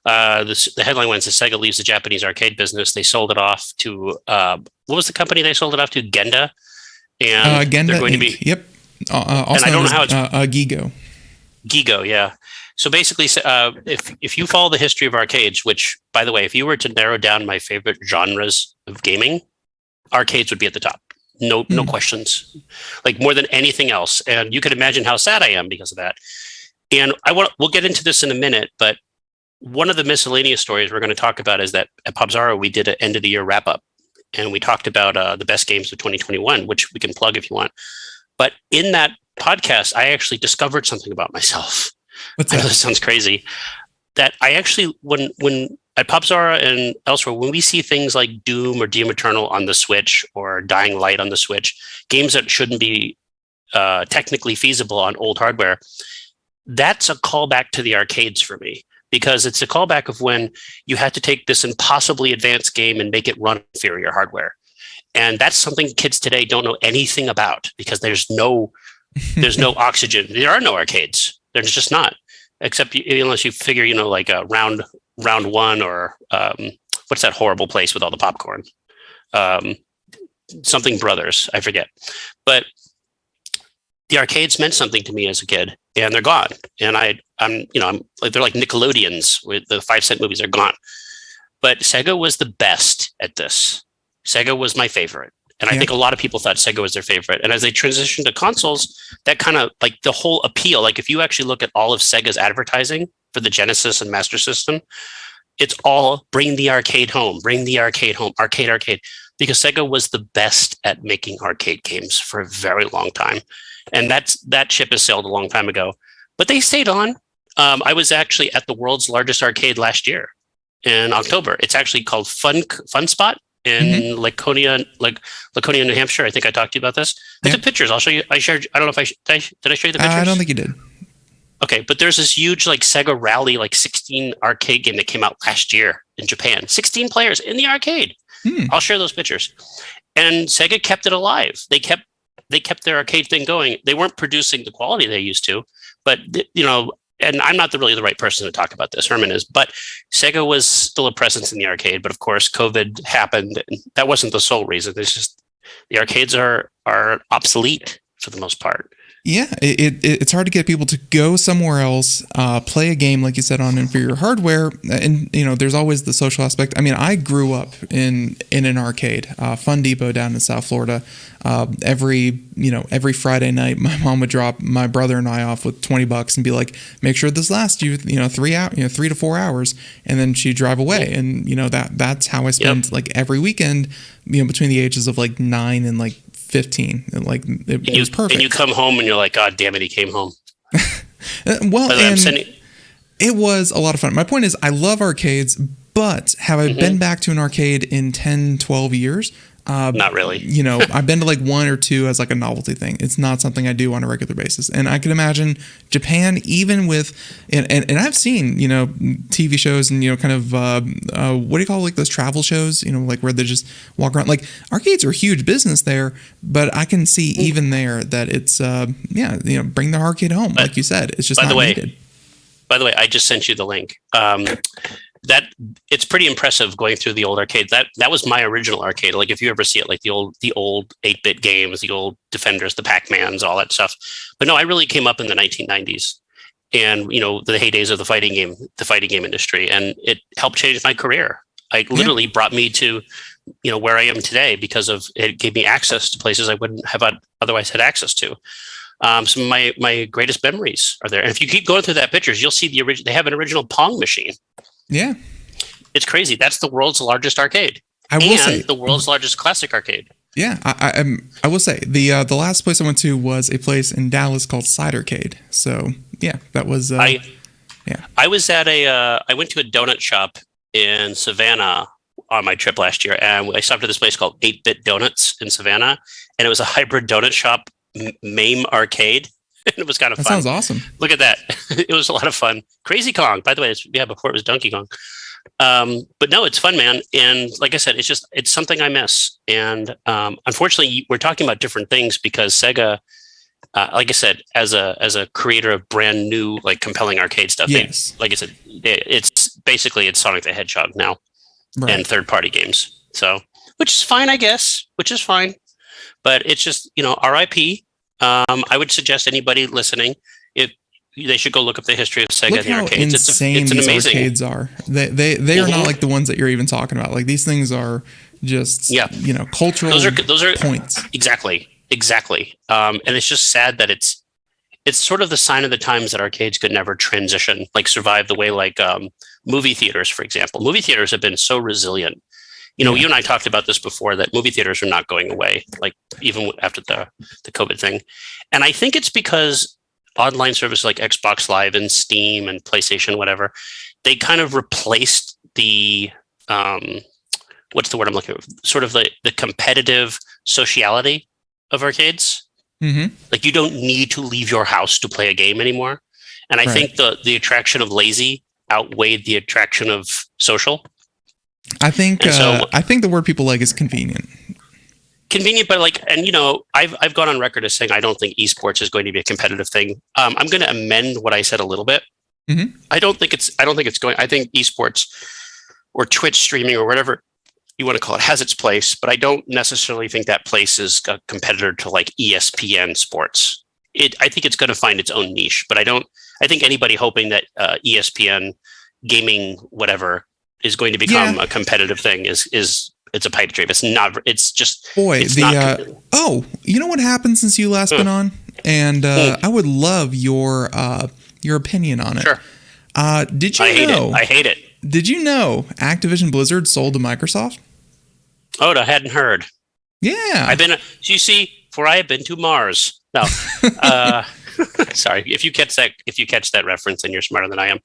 The headline went: Sega leaves the Japanese arcade business. They sold it off to what was the company they sold it off to? Genda, and Genda, they're going to be also and I don't know how it's Gigo. Gigo, yeah. So basically, if you follow the history of arcades, which, by the way, if you were to narrow down my favorite genres of gaming, arcades would be at the top. No questions. Like more than anything else. And you can imagine how sad I am because of that. And we'll get into this in a minute, but one of the miscellaneous stories we're going to talk about is that at Popzara, we did an end of the year wrap up. And we talked about the best games of 2021, which we can plug if you want. But in that podcast, I actually discovered something about myself. What's I know that? this sounds crazy. That I actually, when at Popzara and elsewhere, when we see things like Doom or Doom Eternal on the Switch or Dying Light on the Switch, games that shouldn't be technically feasible on old hardware, that's a callback to the arcades for me. Because it's a callback of when you had to take this impossibly advanced game and make it run inferior hardware. And that's something kids today don't know anything about because there's no oxygen. There are no arcades. There's just not, except unless you figure, like a round one or what's that horrible place with all the popcorn? Something Brothers, I forget. But the arcades meant something to me as a kid, and they're gone. And I'm like they're like Nickelodeons with the 5-cent movies. They're gone. But Sega was the best at this. Sega was my favorite. And I think a lot of people thought Sega was their favorite. And as they transitioned to consoles, that kind of like the whole appeal, like if you actually look at all of Sega's advertising for the Genesis and Master System, it's all bring the arcade home, arcade. Because Sega was the best at making arcade games for a very long time. And that ship has sailed a long time ago. But they stayed on. I was actually at the world's largest arcade last year in October. It's actually called Fun Spot in Laconia, New Hampshire. I think I talked to you about this. I took pictures. I'll show you. I shared. I don't know if did I show you the pictures? I don't think you did. Okay, but there's this huge Sega Rally 16 arcade game that came out last year in Japan. 16 players in the arcade. I'll share those pictures. And Sega kept it alive. They kept their arcade thing going. They weren't producing the quality they used to, but and I'm not really the right person to talk about this. Herman is, but Sega was still a presence in the arcade. But of course, COVID happened, and that wasn't the sole reason. It's just the arcades are obsolete for the most part. Yeah, it's hard to get people to go somewhere else, play a game, like you said, on inferior hardware. And, there's always the social aspect. I mean, I grew up in an arcade, Fun Depot down in South Florida. Every Friday night, my mom would drop my brother and I off with $20 and be like, make sure this lasts you, 3 to 4 hours. And then she'd drive away. And, that's how I spent every weekend, between the ages of 9 and 15. And it was perfect. And you come home and you're like, God damn it, he came home. It was a lot of fun. My point is, I love arcades, But have I been back to an arcade in 10, 12 years? Not really. I've been to like one or two as like a novelty thing. It's not something I do on a regular basis. And I can imagine Japan, even with, and I've seen, TV shows and, kind of, what do you call like those travel shows, like where they just walk around. Like arcades are a huge business there, but I can see even there that it's, bring the arcade home. Like you said, it's just not needed. By the way, I just sent you the link. That it's pretty impressive going through the old arcade. That was my original arcade. Like if you ever see it, like the old 8-bit games, the old Defenders, the Pac-Mans, all that stuff. But no, I really came up in the 1990s, and the heydays of the fighting game industry, and it helped change my career. It literally brought me to where I am today because of it gave me access to places I wouldn't have otherwise had access to. Some of my greatest memories are there, and if you keep going through that pictures, you'll see they have an original Pong machine. Yeah, it's crazy. That's the world's largest arcade. I will say the world's largest classic arcade. Yeah, I will say the last place I went to was a place in Dallas called Cidercade. So yeah, that was. I was at I went to a donut shop in Savannah on my trip last year, and I stopped at this place called 8-Bit Donuts in Savannah, and it was a hybrid donut shop, MAME arcade. It was kind of fun. That sounds awesome. Look at that. It was a lot of fun. Crazy Kong, by the way. Before it was Donkey Kong. But no, it's fun, man. And like I said, it's something I miss. And unfortunately, we're talking about different things because Sega, like I said, as a creator of brand new, like compelling arcade stuff, like I said, it's Sonic the Hedgehog now, and third-party games. So, which is fine, I guess. Which is fine, but it's just RIP. I would suggest anybody listening, if they should go look up the history of Sega and the arcades. Insane it's these amazing. Arcades are. They are not like the ones that you're even talking about. Like these things are just cultural. Those are points. Exactly. And it's just sad that it's sort of the sign of the times that arcades could never transition, like survive the way like movie theaters, for example. Movie theaters have been so resilient. You and I talked about this before, that movie theaters are not going away, like even after the COVID thing. And I think it's because online services like Xbox Live and Steam and PlayStation, whatever, they kind of replaced the, what's the word I'm looking for? Sort of the competitive sociality of arcades. Mm-hmm. Like you don't need to leave your house to play a game anymore. And I think the attraction of lazy outweighed the attraction of social. I think the word people like is convenient. Convenient, but I've gone on record as saying I don't think esports is going to be a competitive thing. I'm going to amend what I said a little bit. Mm-hmm. I think esports or Twitch streaming or whatever you want to call it has its place, but I don't necessarily think that place is a competitor to like ESPN sports. I think it's going to find its own niche, but I think anybody hoping that ESPN gaming whatever is going to become a competitive thing is it's a pipe dream. It's not. It's just you know what happened since you last been on, and I would love your opinion on it. Sure. Did you know? I hate it. Did you know Activision Blizzard sold to Microsoft? Oh, I hadn't heard. Yeah, I've been. You see, for I have been to Mars. No, sorry. If you catch that reference, then you're smarter than I am.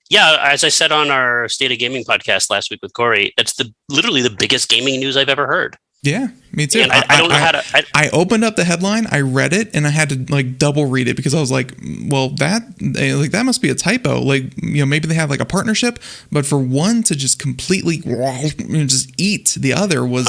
Yeah, as I said on our State of Gaming podcast last week with Corey, that's literally the biggest gaming news I've ever heard. Yeah, me too. And I don't know how to. I opened up the headline, I read it, and I had to like double read it because I was like, "Well, that must be a typo. Like, maybe they have like a partnership, but for one to just completely just eat the other was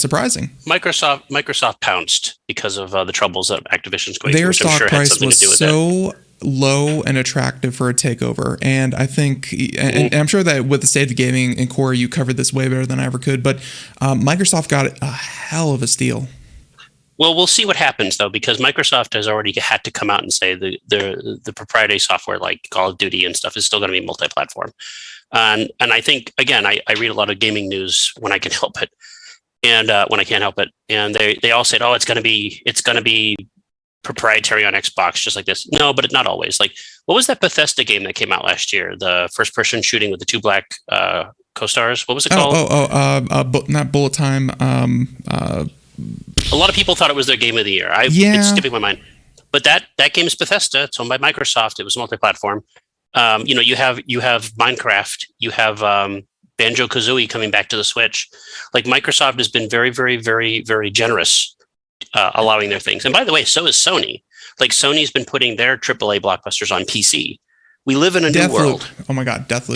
surprising." Microsoft pounced because of the troubles that Activision's going through. Their stock price was so low and attractive for a takeover, and I think, and I'm sure that with the State of Gaming and Corey, you covered this way better than I ever could, but Microsoft got a hell of a steal. Well, we'll see what happens though, because Microsoft has already had to come out and say the proprietary software like Call of Duty and stuff is still going to be multi-platform, and I think again, I read a lot of gaming news when I can help it, and when I can't help it, and they all said, oh, it's going to be proprietary on Xbox, just like this. No, but not always. Like, what was that Bethesda game that came out last year? The first-person shooting with the two black co-stars. What was it called? Not Bullet Time. A lot of people thought it was their game of the year. It's skipping my mind. But that game is Bethesda. It's owned by Microsoft. It was multi-platform. You have Minecraft, you have Banjo-Kazooie coming back to the Switch. Like Microsoft has been very, very, very, very generous allowing their things. And by the way, so is Sony. Like Sony's been putting their AAA blockbusters on PC. We live in a new world. Oh my God, Deathloop.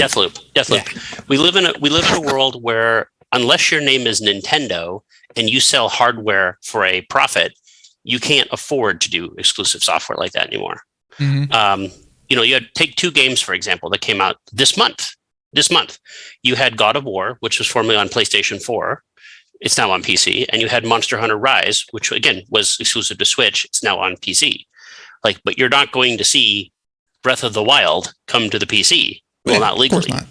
Deathloop. Yeah. We live in a world where unless your name is Nintendo and you sell hardware for a profit, you can't afford to do exclusive software like that anymore. Mm-hmm. You had take 2 games, for example, that came out this month. You had God of War, which was formerly on PlayStation 4. It's now on PC. And you had Monster Hunter Rise, which again was exclusive to Switch. It's now on PC. But you're not going to see Breath of the Wild come to the PC. Well, not legally. Of course not.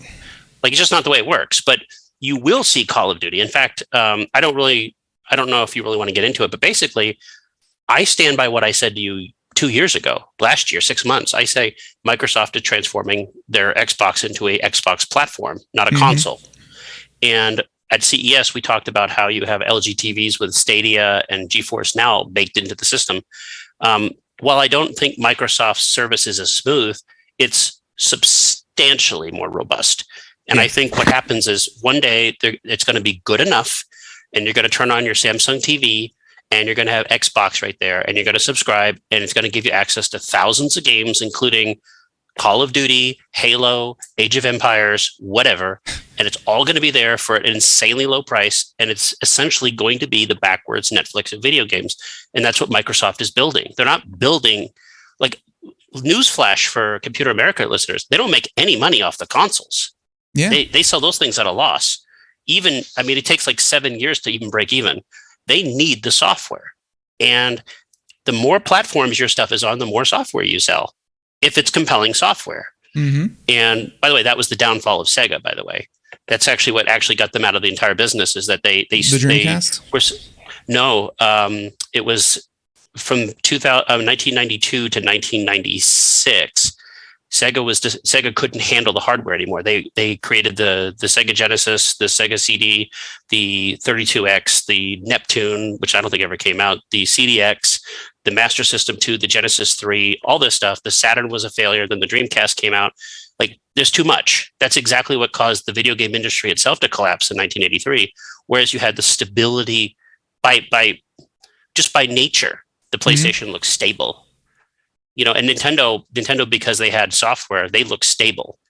It's just not the way it works. But you will see Call of Duty. In fact, I don't know if you really want to get into it, but basically, I stand by what I said to you 2 years ago, last year, 6 months. I say Microsoft is transforming their Xbox into a Xbox platform, not a console. And at CES, we talked about how you have LG TVs with Stadia and GeForce Now baked into the system. While I don't think Microsoft's service is as smooth, it's substantially more robust. And I think what happens is one day it's going to be good enough, and you're going to turn on your Samsung TV, and you're going to have Xbox right there, and you're going to subscribe, and it's going to give you access to thousands of games, including Call of Duty, Halo, Age of Empires, whatever. And it's all going to be there for an insanely low price. And it's essentially going to be the backwards Netflix of video games. And that's what Microsoft is building. They're not building, newsflash for Computer America listeners, they don't make any money off the consoles. Yeah. They sell those things at a loss. It takes 7 years to even break even. They need the software. And the more platforms your stuff is on, the more software you sell, if it's compelling software. Mm-hmm. And by the way, that was the downfall of Sega, by the way. That's actually what actually got them out of the entire business, is that the Dreamcast? It was from 1992 to 1996. Sega couldn't handle the hardware anymore. They created the Sega Genesis, the Sega CD, the 32X, the Neptune, which I don't think ever came out, the CDX, the Master System 2, the Genesis 3, all this stuff. The Saturn was a failure. Then the Dreamcast came out. There's too much. That's exactly what caused the video game industry itself to collapse in 1983. Whereas you had the stability by nature, the PlayStation looks stable. And Nintendo, because they had software, they look stable.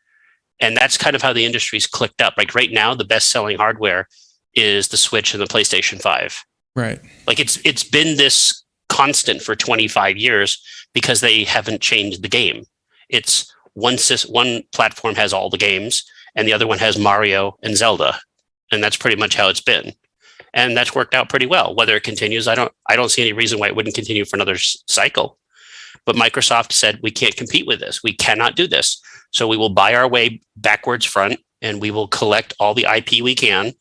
And that's kind of how the industry's clicked up. Right now, the best-selling hardware is the Switch and the PlayStation 5. Right. It's been this constant for 25 years because they haven't changed the game. It's one platform has all the games, and the other one has Mario and Zelda. And that's pretty much how it's been. And that's worked out pretty well. Whether it continues, I don't see any reason why it wouldn't continue for another cycle. But Microsoft said, we can't compete with this. We cannot do this. So we will buy our way backwards front, and we will collect all the IP we can,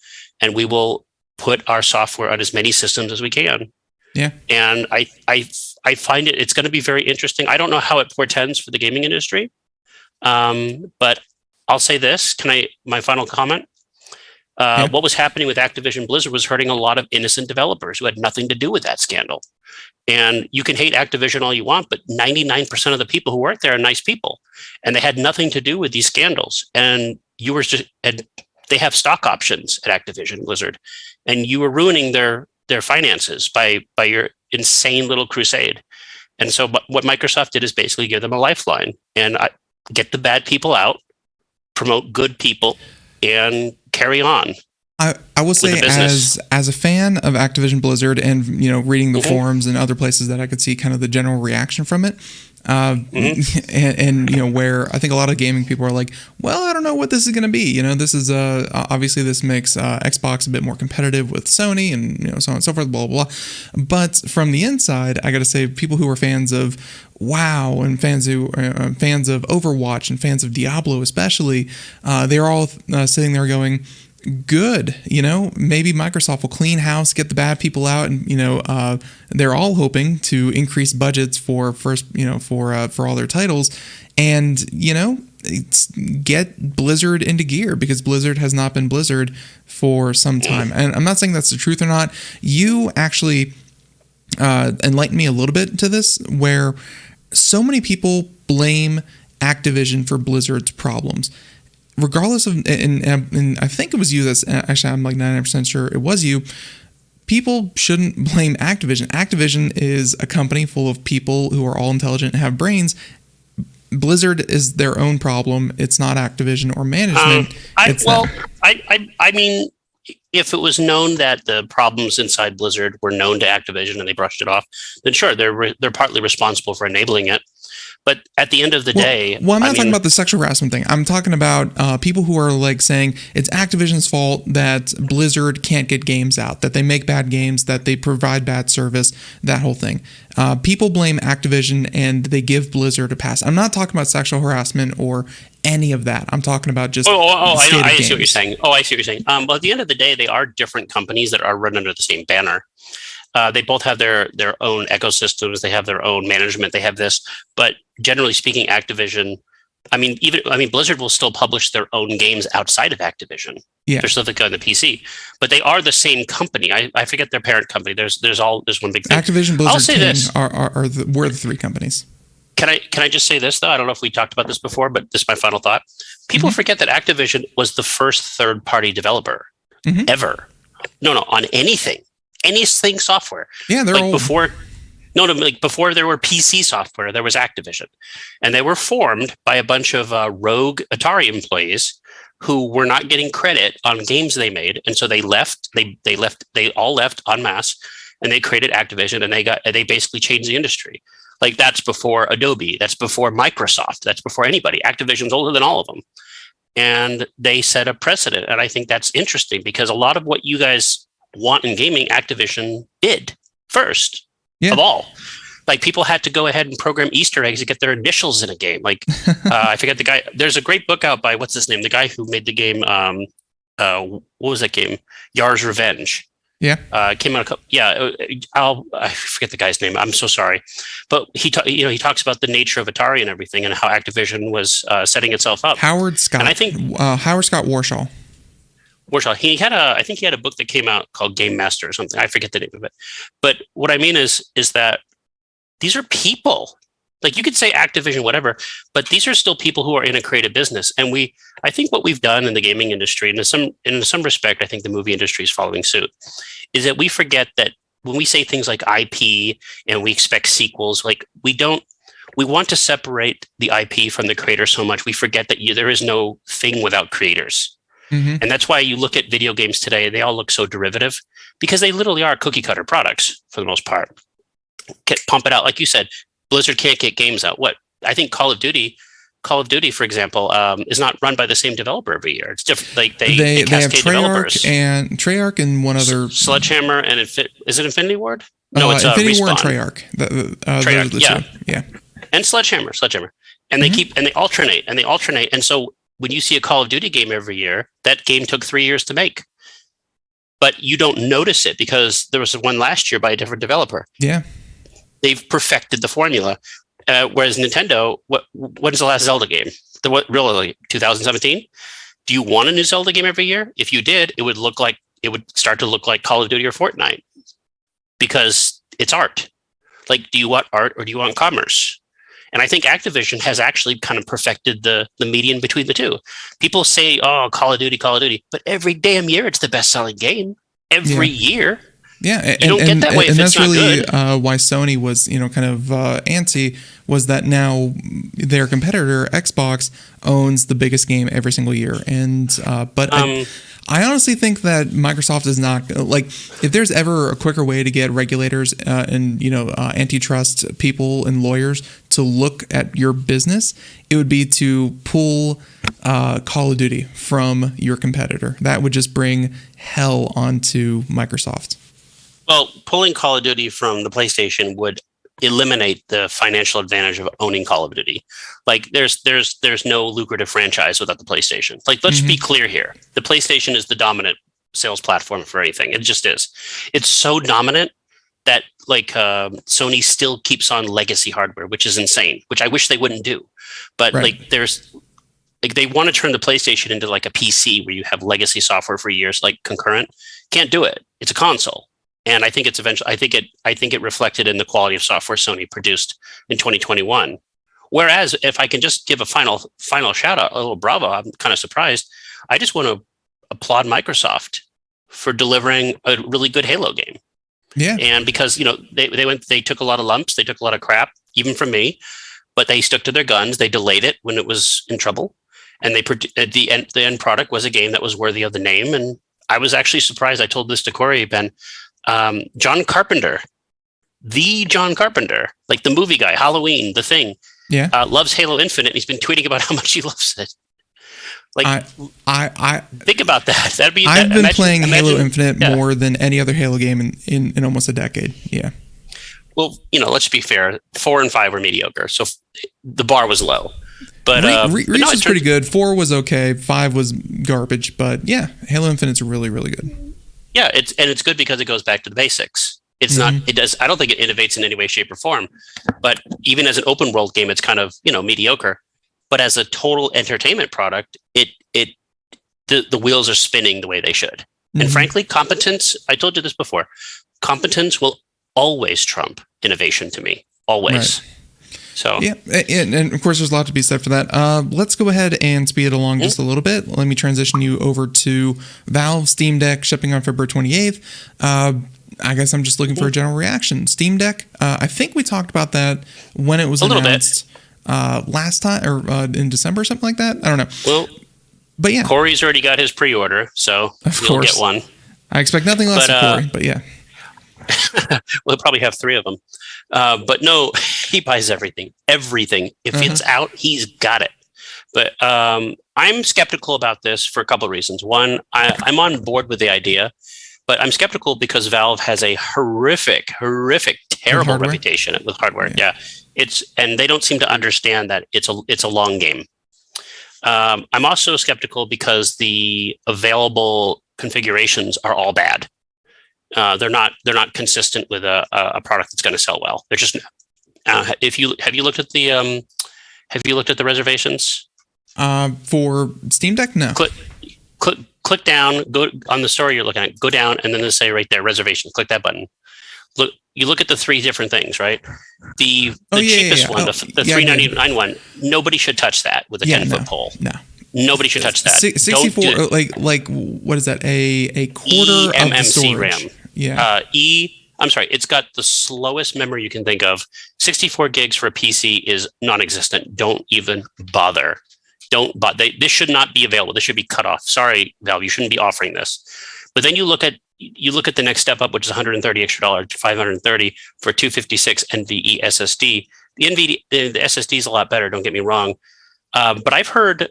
and we will put our software on as many systems as we can. Yeah. And I find it's going to be very interesting. I don't know how it portends for the gaming industry. But I'll say this. My final comment? What was happening with Activision Blizzard was hurting a lot of innocent developers who had nothing to do with that scandal. And you can hate Activision all you want, but 99% of the people who work there are nice people, and they had nothing to do with these scandals. And they have stock options at Activision Blizzard, and you were ruining their finances by your insane little crusade. And so what Microsoft did is basically give them a lifeline and get the bad people out, promote good people, and carry on. I will say, as a fan of Activision Blizzard, and reading the forums and other places that I could see kind of the general reaction from it, and where I think a lot of gaming people are like, well, I don't know what this is going to be. This is obviously this makes Xbox a bit more competitive with Sony, and so on and so forth, blah blah blah. But from the inside, I got to say, people who are fans of WoW and fans of Overwatch and fans of Diablo especially, they're all sitting there going, good, maybe Microsoft will clean house, get the bad people out, and they're all hoping to increase budgets for all their titles, and get Blizzard into gear, because Blizzard has not been Blizzard for some time. And I'm not saying that's the truth or not. You actually enlightened me a little bit to this, where so many people blame Activision for Blizzard's problems. Regardless of, and I think it was you that's, actually I'm like 99% sure it was you, people shouldn't blame Activision. Activision is a company full of people who are all intelligent and have brains. Blizzard is their own problem. It's not Activision or management. I mean, if it was known that the problems inside Blizzard were known to Activision and they brushed it off, then sure, they're partly responsible for enabling it. But at the end of the day... Well, I'm not talking about the sexual harassment thing. I'm talking about people who are like saying it's Activision's fault that Blizzard can't get games out, that they make bad games, that they provide bad service, that whole thing. People blame Activision and they give Blizzard a pass. I'm not talking about sexual harassment or any of that. I'm talking about just... I see what you're saying. I see what you're saying. But at the end of the day, they are different companies that are run under the same banner. They both have their own ecosystems. They have their own management. They have this, but generally speaking, Activision. Blizzard will still publish their own games outside of Activision. Yeah, they're still on the PC, but they are the same company. I forget their parent company. There's one big thing. Activision, Blizzard, I'll say this: we're the three companies. Can I just say this though? I don't know if we talked about this before, but this is my final thought. People forget that Activision was the first third-party developer ever. No, on anything software. Yeah, they're before there were PC software, there was Activision, and they were formed by a bunch of rogue Atari employees who were not getting credit on games they made, and so they left. They all left en masse, and they created Activision, and they basically changed the industry. Like that's before Adobe, that's before Microsoft, that's before anybody. Activision's older than all of them, and they set a precedent, and I think that's interesting because a lot of what you guys want in gaming, Activision did first of all. Like people had to go ahead and program Easter eggs to get their initials in a game. Like I forget the guy. There's a great book out by what's his name? The guy who made the game. What was that game? Yar's Revenge. Yeah. Came out. I forget the guy's name. I'm so sorry, but he talks about the nature of Atari and everything, and how Activision was setting itself up. Howard Scott. And I think Howard Scott Warshaw. I think he had a book that came out called Game Master or something. I forget the name of it. But what I mean is that these are people. Like you could say Activision, whatever, but these are still people who are in a creative business. And I think what we've done in the gaming industry, and in some respect, I think the movie industry is following suit, is that we forget that when we say things like IP and we expect sequels, like we want to separate the IP from the creator so much. We forget that there is no thing without creators. And that's why you look at video games today, they all look so derivative because they literally are cookie cutter products for the most part. Pump it out. Like you said, Blizzard can't get games out. I think Call of Duty, for example, is not run by the same developer every year. It's different. Like they have Treyarch and one other Sledgehammer and is it Infinity Ward? No, it's Infinity Ward and Treyarch. Treyarch, and Sledgehammer, and they alternate. And so when you see a Call of Duty game every year, that game took 3 years to make. But you don't notice it because there was one last year by a different developer. Yeah. They've perfected the formula. Whereas Nintendo, when's the last Zelda game? Really, 2017? Do you want a new Zelda game every year? If you did, it would start to look like Call of Duty or Fortnite because it's art. Like, do you want art or do you want commerce? And I think Activision has actually kind of perfected the median between the two. People say, oh, Call of Duty, but every damn year it's the best-selling game. Every year. Yeah, you don't get that way if it's not good. And that's really why Sony was, kind of antsy, was that now their competitor, Xbox, owns the biggest game every single year. And I honestly think that Microsoft is not, like, if there's ever a quicker way to get regulators and antitrust people and lawyers to look at your business, it would be to pull Call of Duty from your competitor. That would just bring hell onto Microsoft. Well, pulling Call of Duty from the PlayStation would eliminate the financial advantage of owning Call of Duty. Like there's no lucrative franchise without the PlayStation. Like, let's be clear here. The PlayStation is the dominant sales platform for anything. It just is. It's so dominant that Sony still keeps on legacy hardware, which is insane, which I wish they wouldn't do. But they want to turn the PlayStation into like a PC where you have legacy software for years, like concurrent. Can't do it. It's a console. And I think I think it reflected in the quality of software Sony produced in 2021, Whereas if I can just give a final shout out, a little bravo, I'm kind of surprised. I just want to applaud Microsoft for delivering a really good Halo game. Yeah. And because, they took a lot of lumps, they took a lot of crap, even from me, but they stuck to their guns. They delayed it when it was in trouble. And the end product was a game that was worthy of the name. And I was actually surprised. I told this to Corey, Ben, John Carpenter, like the movie guy, Halloween, The Thing, loves Halo Infinite. He's been tweeting about how much he loves it. Like, I think about that. I've been playing Halo Infinite more than any other Halo game in almost a decade. Yeah. Well, let's be fair. 4 and 5 were mediocre, so the bar was low. But Reach was pretty good. 4 was okay. 5 was garbage. But yeah, Halo Infinite's really, really good. Yeah, it's good because it goes back to the basics. It's not. It does. I don't think it innovates in any way, shape, or form. But even as an open world game, it's kind of mediocre. But as a total entertainment product, the wheels are spinning the way they should. And frankly, competence. I told you this before. Competence will always trump innovation to me. Always. Right. So yeah, and of course, there's a lot to be said for that. Let's go ahead and speed it along just a little bit. Let me transition you over to Valve Steam Deck shipping on February 28th. I guess I'm just looking for a general reaction. Steam Deck. I think we talked about that when it was announced last time or in December or something like that. I don't know. Well, but yeah, Corey's already got his pre-order, so you'll get one. I expect nothing less from Corey, but yeah. We'll probably have 3 of them. But no, he buys everything. If it's out, he's got it. But I'm skeptical about this for a couple of reasons. One, I'm on board with the idea, but I'm skeptical because Valve has a horrific, terrible reputation with hardware. Yeah. And they don't seem to understand that it's a long game. I'm also skeptical because the available configurations are all bad. They're not consistent with a product that's going to sell well. They're just have you looked at the reservations for Steam Deck? No. Click down. Go on the store you're looking at. Go down, and then they say right there reservation. Click that button. Look at the 3 different things, right? The cheapest one, the $399 one. Nobody should touch that with a 10-foot pole. No. Nobody should touch that. 64, like what is that? A quarter of the storage. RAM. Yeah. I'm sorry. It's got the slowest memory you can think of. 64 gigs for a PC is non-existent. Don't even bother. This should not be available. This should be cut off. Sorry, Valve. You shouldn't be offering this. But then you look at the next step up, which is $130 extra, $530 for a 256 NVE SSD. The SSD is a lot better. Don't get me wrong. But I've heard.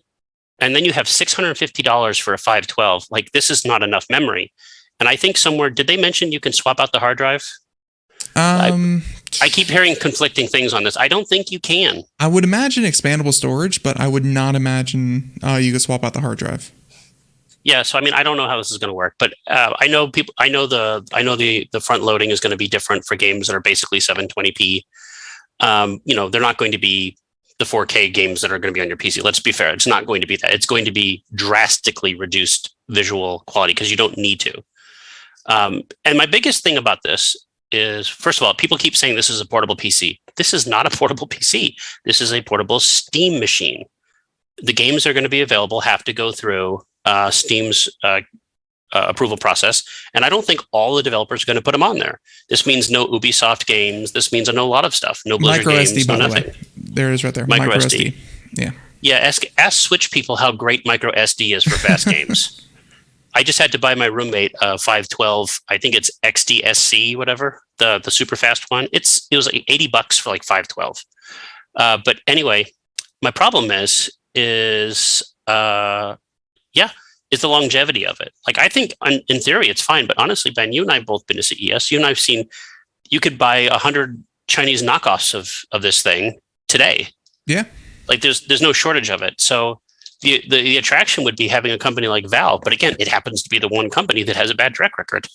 And then you have $650 for a 512. Like, this is not enough memory. And I think somewhere, did they mention you can swap out the hard drive? I keep hearing conflicting things on this. I don't think you can. I would imagine expandable storage, but I would not imagine you could swap out the hard drive. Yeah, so I mean, I don't know how this is going to work, but I know the front loading is going to be different for games that are basically 720p. They're not going to be the 4K games that are going to be on your PC. Let's be fair. It's not going to be that. It's going to be drastically reduced visual quality because you don't need to. And my biggest thing about this is, first of all, people keep saying this is a portable PC. This is not a portable PC. This is a portable Steam machine. The games that are going to be available have to go through Steam's approval process. And I don't think all the developers are going to put them on there. This means no Ubisoft games. This means I know a lot of stuff. No Blizzard games, SD, no nothing. Way. There it is right there. Micro SD. Yeah. Yeah, ask Switch people how great micro SD is for fast games. I just had to buy my roommate a 512. I think it's XDSC, whatever, the super fast one. It was like $80 for like 512. But anyway, my problem is the longevity of it. Like, I think in theory it's fine, but honestly, Ben, you and I have both been to CES. You and I've seen you could buy 100 Chinese knockoffs of this thing today. Yeah. Like there's no shortage of it. So the attraction would be having a company like Valve, but again, it happens to be the one company that has a bad track record.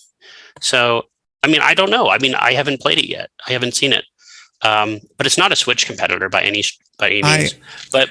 So, I mean, I don't know. I mean, I haven't played it yet. I haven't seen it. But it's not a Switch competitor by any means. But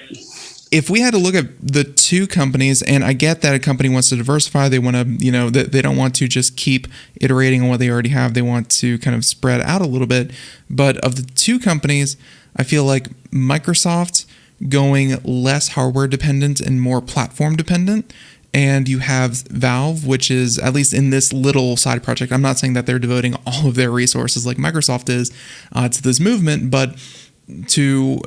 if we had to look at the two companies, and I get that a company wants to diversify, they want to, they don't want to just keep iterating on what they already have. They want to kind of spread out a little bit. But of the two companies, I feel like Microsoft going less hardware dependent and more platform dependent. And you have Valve, which is, at least in this little side project, I'm not saying that they're devoting all of their resources like Microsoft is to this movement, but to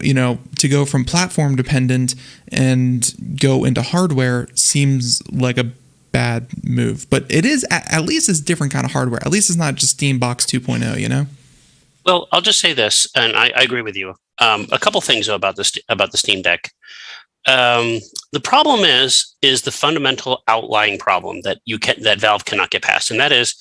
go from platform dependent and go into hardware seems like a bad move. But it is, at least it's different kind of hardware. At least it's not just Steam Box 2.0, you know? Well, I'll just say this, and I agree with you. A couple things though, about the Steam Deck. The problem is the fundamental outlying problem that that Valve cannot get past, and that is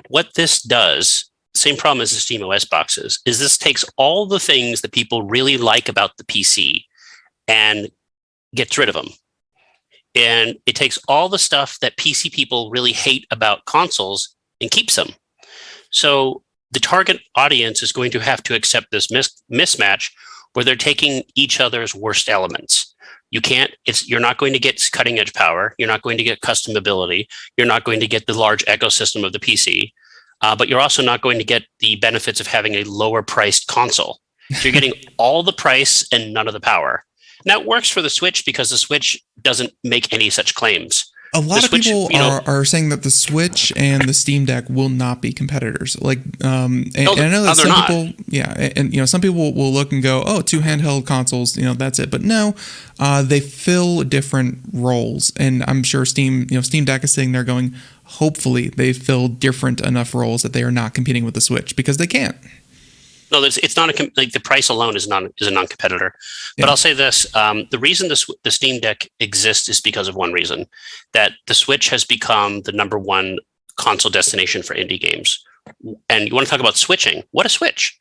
what this does. Same problem as the SteamOS boxes is this takes all the things that people really like about the PC and gets rid of them, and it takes all the stuff that PC people really hate about consoles and keeps them. So the target audience is going to have to accept this mismatch where they're taking each other's worst elements. You're not going to get cutting edge power. You're not going to get customability. You're not going to get the large ecosystem of the PC, but you're also not going to get the benefits of having a lower priced console. So you're getting all the price and none of the power. Now it works for the Switch because the Switch doesn't make any such claims. A lot of people are saying that the Switch and the Steam Deck will not be competitors. Like, and I know that some people, some people will look and go, "Oh, two handheld consoles, that's it." But no, they fill different roles, and I'm sure Steam Deck is sitting there going, "Hopefully, they fill different enough roles that they are not competing with the Switch because they can't." No, it's not the price alone is a non-competitor. But I'll say this: the reason the Steam Deck exists is because of one reason, that the Switch has become the number one console destination for indie games. And you want to talk about switching? What a switch!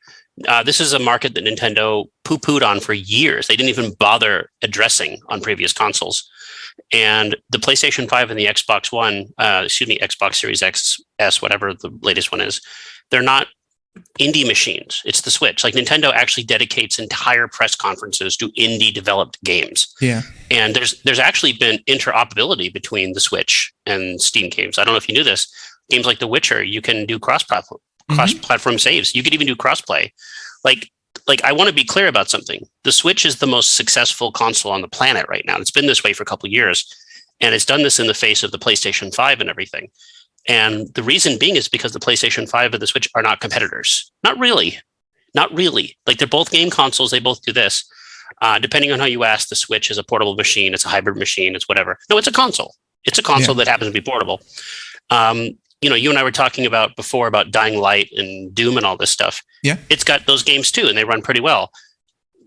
This is a market that Nintendo poo-pooed on for years. They didn't even bother addressing on previous consoles. And the PlayStation 5 and the Xbox One, Xbox Series X, S, whatever the latest one is, they're not indie machines. It's the Switch. Like Nintendo actually dedicates entire press conferences to indie developed games. Yeah. And there's actually been interoperability between the Switch and Steam games. I don't know if you knew this. Games like The Witcher, you can do cross-platform saves. You could even do crossplay. Like I want to be clear about something. The Switch is the most successful console on the planet right now. It's been this way for a couple of years, and it's done this in the face of the PlayStation 5 and everything. And the reason being is because the PlayStation 5 and the Switch are not competitors. Not really. Like they're both game consoles. They both do this. Depending on how you ask, the Switch is a portable machine. It's a hybrid machine. It's whatever. No, it's a console. It's a console that happens to be portable. You and I were talking about before about Dying Light and Doom and all this stuff. Yeah. It's got those games too, and they run pretty well.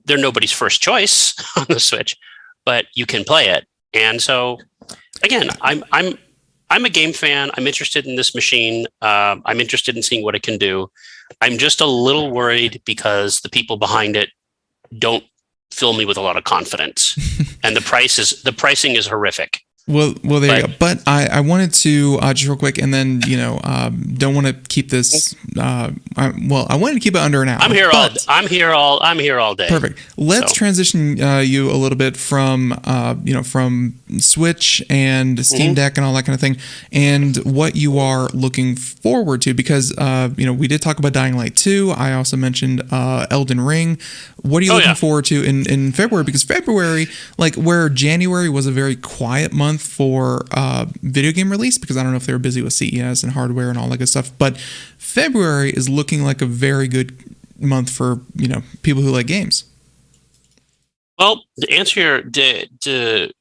They're nobody's first choice on the Switch, but you can play it. And so, again, I'm a game fan. I'm interested in this machine. I'm interested in seeing what it can do. I'm just a little worried because the people behind it don't fill me with a lot of confidence, and the pricing is horrific. Well, there you go. But I wanted to just real quick, and then don't want to keep this. I wanted to keep it under an hour. I'm here all day. Perfect. Let's transition you a little bit from Switch and Steam Deck and all that kind of thing, and what you are looking forward to, because we did talk about Dying Light 2. I also mentioned Elden Ring. What are you looking forward to in February? Because February, like where January was a very quiet month for video game release, because I don't know if they were busy with CES and hardware and all that good stuff, but February is looking like a very good month for people who like games. Well, to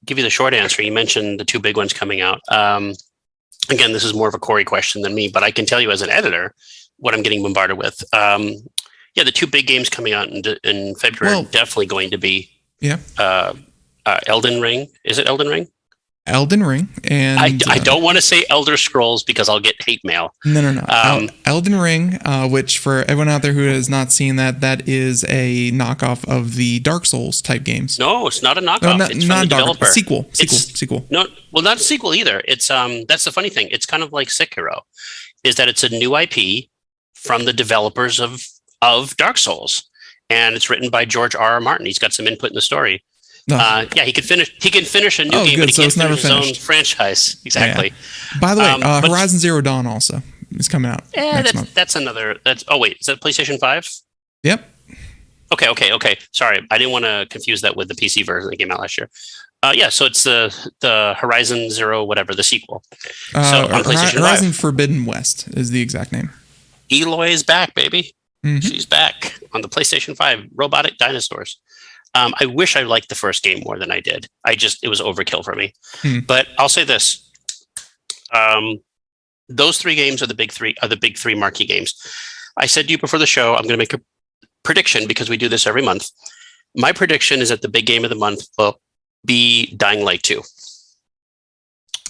give you the short answer, you mentioned the two big ones coming out. Again, this is more of a Corey question than me, but I can tell you as an editor what I'm getting bombarded with. The two big games coming out in February are definitely going to be Elden Ring. Is it Elden Ring? Elden Ring, and I don't want to say Elder Scrolls because I'll get hate mail. No. Elden Ring, which for everyone out there who has not seen that is a knockoff of the Dark Souls type games. No, it's not a knockoff. It's from the developer. Sequel. No, well, not a sequel either. It's that's the funny thing. It's kind of like Sekiro, is that it's a new IP from the developers of Dark Souls, and it's written by George R.R. Martin. He's got some input in the story. He can finish a new game, but he can't finish his own franchise. Exactly. Yeah. By the way, Horizon Zero Dawn also is coming out next month. Is that PlayStation 5? Yep. Okay. Sorry, I didn't want to confuse that with the PC version that came out last year. So it's the Horizon Zero, whatever, the sequel. So on PlayStation Horizon 5. Forbidden West is the exact name. Eloy is back, baby. Mm-hmm. She's back on the PlayStation 5. Robotic dinosaurs. I wish I liked the first game more than I did. It was overkill for me. But I'll say this. Those three games are the big three marquee games. I said to you before the show, I'm going to make a prediction because we do this every month. My prediction is that the big game of the month will be Dying Light 2.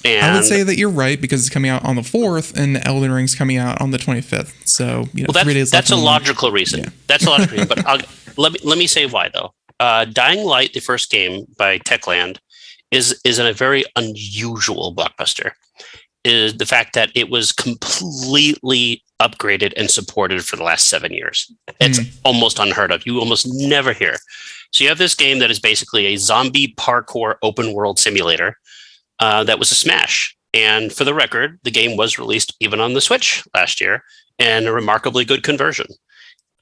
And I would say that you're right because it's coming out on the 4th and Elden Ring's coming out on the 25th. So, 3 days that's left. a logical reason. Yeah. That's a logical reason. But let me say why, though. Dying Light, the first game by Techland, is a very unusual blockbuster. Is the fact that it was completely upgraded and supported for the last 7 years. It's almost unheard of. You almost never hear. So you have this game that is basically a zombie parkour open world simulator that was a smash. And for the record, the game was released even on the Switch last year and a remarkably good conversion.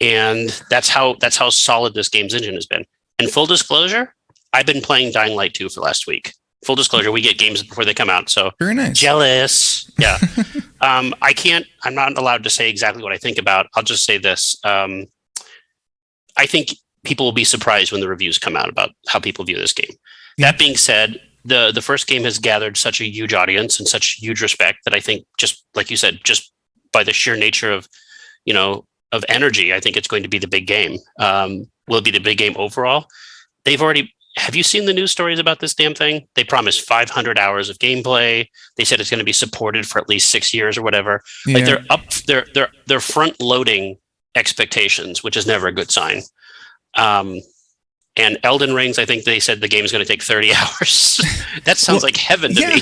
And that's how solid this game's engine has been. And full disclosure, I've been playing Dying Light 2 for last week. Full disclosure, we get games before they come out, so very nice. Jealous. Yeah. I'm not allowed to say exactly what I think about. I'll just say this. I think people will be surprised when the reviews come out about how people view this game. Yeah. That being said, the first game has gathered such a huge audience and such huge respect that I think, just like you said, just by the sheer nature of energy, I think it's going to be the big game. Will it be the big game overall? Have you seen the news stories about this damn thing? They promised 500 hours of gameplay. They said it's going to be supported for at least 6 years or whatever. Yeah. Like they're front loading expectations, which is never a good sign. And Elden Rings, I think they said the game is going to take 30 hours. That sounds like heaven to me.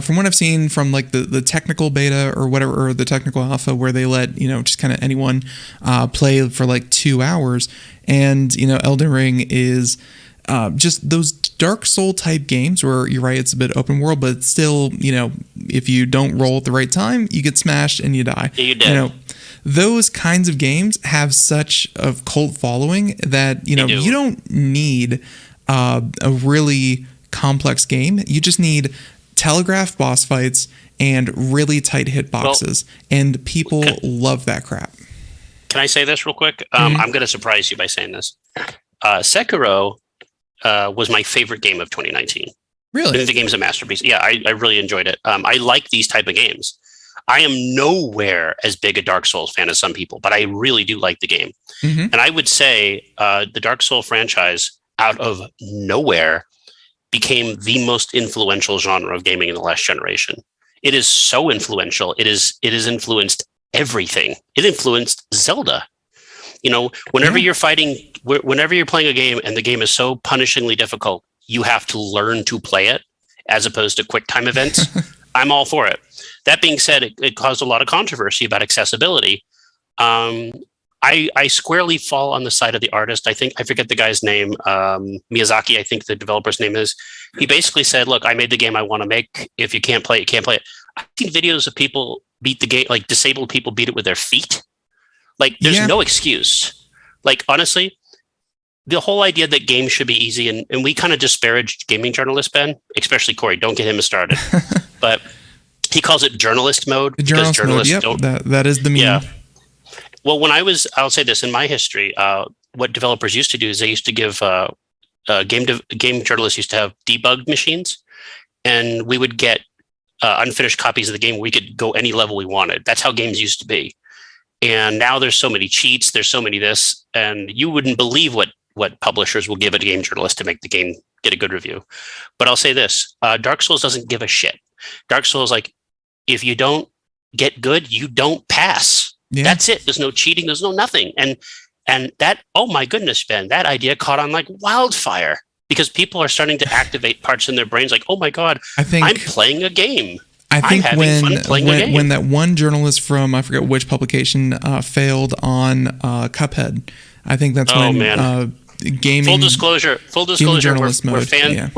From what I've seen from like the technical beta or whatever, or the technical alpha where they let, just kind of anyone play for like 2 hours. And, Elden Ring is just those Dark Soul type games where you're right, it's a bit open world, but still, if you don't roll at the right time, you get smashed and you die. Yeah, you do. Those kinds of games have such a cult following that, you don't need a really complex game. You just need telegraphed boss fights and really tight hitboxes. And people love that crap. Can I say this real quick? I'm going to surprise you by saying this. Sekiro was my favorite game of 2019. Really? I think the game's a masterpiece. Yeah, I really enjoyed it. I like these type of games. I am nowhere as big a Dark Souls fan as some people, but I really do like the game. And I would say the Dark Souls franchise, out of nowhere, became the most influential genre of gaming in the last generation. It is so influential. It has influenced everything. It influenced Zelda. Whenever you're playing a game and the game is so punishingly difficult, you have to learn to play it as opposed to quick time events. I'm all for it. That being said, it caused a lot of controversy about accessibility. I squarely fall on the side of the artist. I forget the guy's name, Miyazaki, I think the developer's name is. He basically said, look, I made the game I want to make. If you can't play it, you can't play it. I've seen videos of people beat the game, like disabled people beat it with their feet. Like, there's no excuse. Like, honestly, the whole idea that games should be easy, and we kind of disparage gaming journalists, Ben, especially Corey, don't get him started. But he calls it journalist mode because journalists don't. That is the meme. Yeah. Well, I'll say this, in my history, what developers used to do is they used to give game journalists used to have debug machines, and we would get unfinished copies of the game. We could go any level we wanted. That's how games used to be. And now there's so many cheats, there's so many this, and you wouldn't believe what publishers will give a game journalist to make the game get a good review. But I'll say this, Dark Souls doesn't give a shit. Dark Souls, like, if you don't get good, you don't pass. Yeah. That's it. There's no cheating. There's no nothing. And that, oh my goodness, Ben, that idea caught on like wildfire because people are starting to activate parts in their brains like, oh my God, I'm playing a game. I think when that one journalist from, I forget which publication, failed on Cuphead, I think that's when gaming. Full disclosure. Journalist We're mode. fans. Yeah.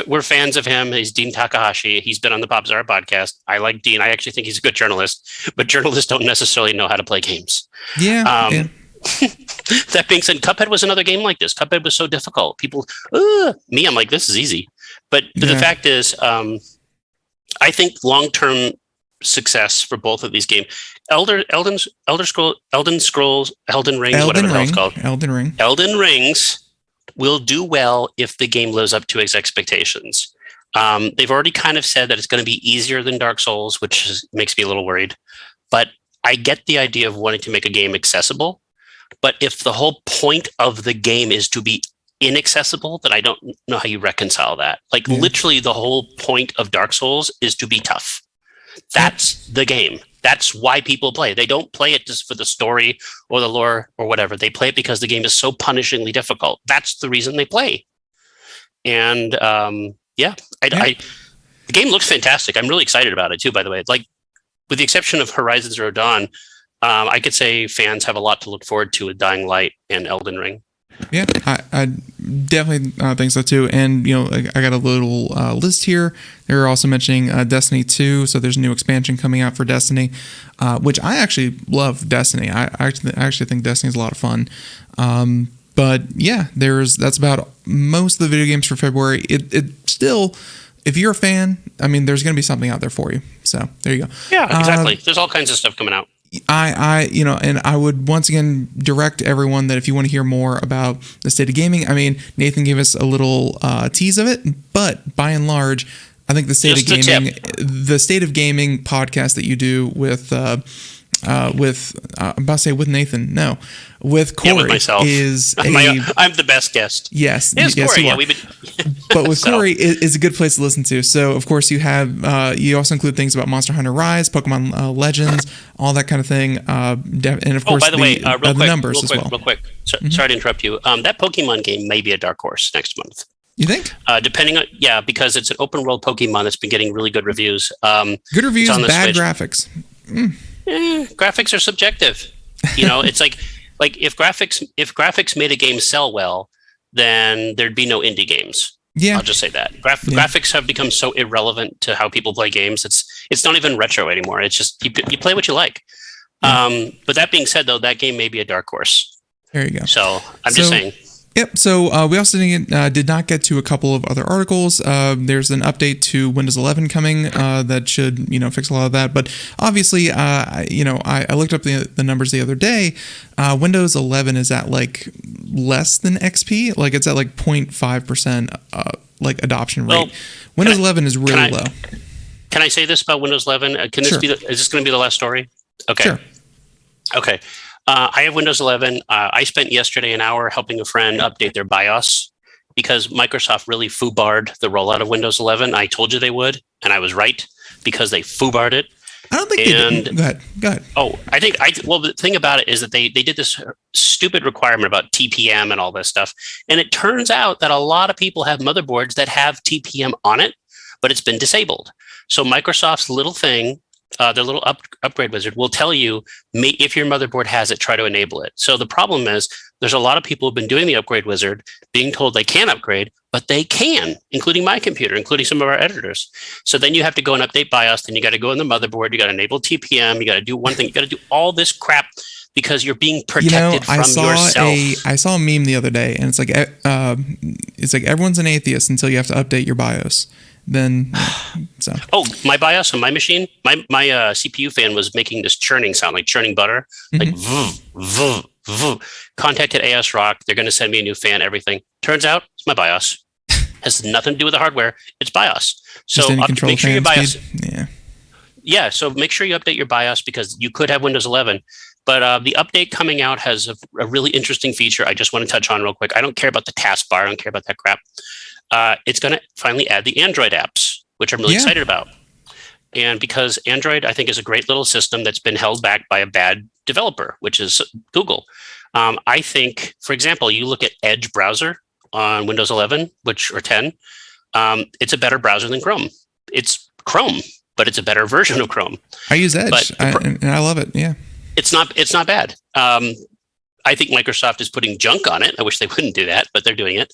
We're fans of him. He's Dean Takahashi. He's been on the Pop Zara podcast. I like Dean. I actually think he's a good journalist, but journalists don't necessarily know how to play games. Yeah. That being said, Cuphead was another game like this. Cuphead was so difficult. People, me, I'm like, this is easy. But the fact is, I think long-term success for both of these games, Elden Rings, whatever the hell it's called. Elden Rings will do well if the game lives up to its expectations. They've already kind of said that it's going to be easier than Dark Souls, which makes me a little worried. But I get the idea of wanting to make a game accessible. But if the whole point of the game is to be inaccessible, then I don't know how you reconcile that. Like literally the whole point of Dark Souls is to be tough. That's the game. That's why people play. They don't play it just for the story or the lore or whatever. They play it because the game is so punishingly difficult. That's the reason they play. And the game looks fantastic. I'm really excited about it too, by the way. Like, with the exception of Horizon Zero Dawn, I could say fans have a lot to look forward to with Dying Light and Elden Ring. Yeah, I definitely think so too. And, I got a little list here. They're also mentioning Destiny 2. So there's a new expansion coming out for Destiny, which I actually love Destiny. I actually think Destiny is a lot of fun. But yeah, that's about most of the video games for February. It still, if you're a fan, I mean, there's going to be something out there for you. So there you go. Yeah, exactly. There's all kinds of stuff coming out. And I would once again direct everyone that if you want to hear more about the state of gaming, I mean, Nathan gave us a little tease of it, but by and large, I think the state of gaming podcast that you do with I'm about to say with Nathan, no, with Corey, with myself. I'm the best guest. Yes, Corey. You are. But with Corey is a good place to listen to. So of course you have you also include things about Monster Hunter Rise, Pokemon Legends, all that kind of thing, and of course by the way, real quick. Sorry to interrupt you. That Pokemon game may be a dark horse next month. You think? Depending on because it's an open world Pokemon that's been getting really good reviews. Good reviews, bad graphics. Graphics are subjective. It's like if graphics made a game sell well, then there'd be no indie games. Yeah, I'll just say that. Graphics have become so irrelevant to how people play games. It's not even retro anymore. It's just you play what you like. But that being said, though, that game may be a dark horse. There you go. So I'm just saying. Yep. So we also did not get to a couple of other articles. There's an update to Windows 11 coming that should fix a lot of that. But obviously, I looked up the numbers the other day. Windows 11 is at like less than XP. Like it's at like 0.5% like adoption rate. Windows 11 is really low. Can I say this about Windows 11? Is this going to be the last story? Okay. Sure. Okay. I have Windows 11. I spent yesterday an hour helping a friend update their BIOS because Microsoft really foobarred the rollout of Windows 11. I told you they would, and I was right because they foobarred it. I don't think they did. Go ahead. Oh, the thing about it is that they did this stupid requirement about TPM and all this stuff. And it turns out that a lot of people have motherboards that have TPM on it, but it's been disabled. So Microsoft's little thing, their little upgrade wizard will tell you if your motherboard has it, try to enable it. So the problem is there's a lot of people who've been doing the upgrade wizard being told they can't upgrade, but they can, including my computer, including some of our editors. So then you have to go and update BIOS, then you got to go in the motherboard, you got to enable TPM, you got to do one thing, you got to do all this crap because you're being protected from yourself. I saw a meme the other day, and it's like everyone's an atheist until you have to update your BIOS. Then my BIOS on my machine, my CPU fan was making this churning sound, like churning butter, like vroom, vroom, vroom. Contacted AS Rock, they're going to send me a new fan, everything. Turns out it's my BIOS. Has nothing to do with the hardware. It's BIOS. So make sure your BIOS. So make sure you update your BIOS because you could have Windows 11. But the update coming out has a really interesting feature I just want to touch on real quick. I don't care about the taskbar. I don't care about that crap. It's going to finally add the Android apps, which I'm really excited about. And because Android, I think, is a great little system that's been held back by a bad developer, which is Google. I think, for example, you look at Edge browser on Windows 11, or 10, it's a better browser than Chrome. It's Chrome, but it's a better version of Chrome. I use Edge, and I love it. Yeah, it's not bad. I think Microsoft is putting junk on it. I wish they wouldn't do that, but they're doing it.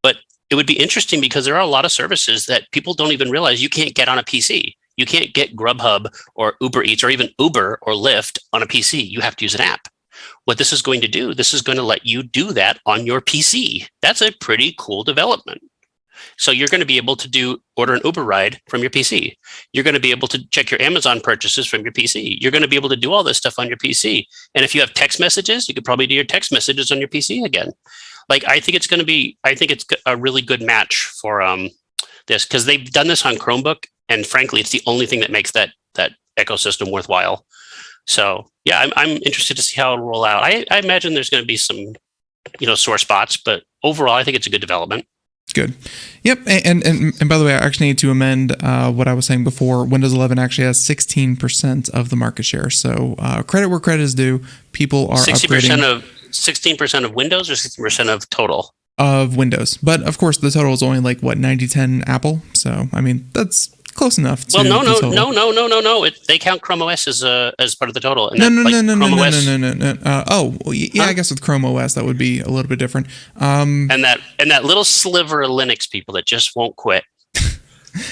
But it would be interesting because there are a lot of services that people don't even realize you can't get on a PC. You can't get Grubhub or Uber Eats or even Uber or Lyft on a PC. You have to use an app. What this is going to do, this is going to let you do that on your PC. That's a pretty cool development. So you're going to be able to order an Uber ride from your PC. You're going to be able to check your Amazon purchases from your PC. You're going to be able to do all this stuff on your PC. And if you have text messages, you could probably do your text messages on your PC again. Like, I think it's a really good match for this, because they've done this on Chromebook, and frankly, it's the only thing that makes that ecosystem worthwhile. So yeah, I'm interested to see how it'll roll out. I imagine there's going to be some, sore spots, but overall, I think it's a good development. Good. Yep. And by the way, I actually need to amend what I was saying before. Windows 11 actually has 16% of the market share. So credit where credit is due. People are 16% of Windows or 16% of total? Of Windows. But of course, the total is only 90-10 Apple. So, I mean, that's close enough to no. They count Chrome OS as part of the total. No. I guess with Chrome OS that would be a little bit different. And that little sliver of Linux people that just won't quit.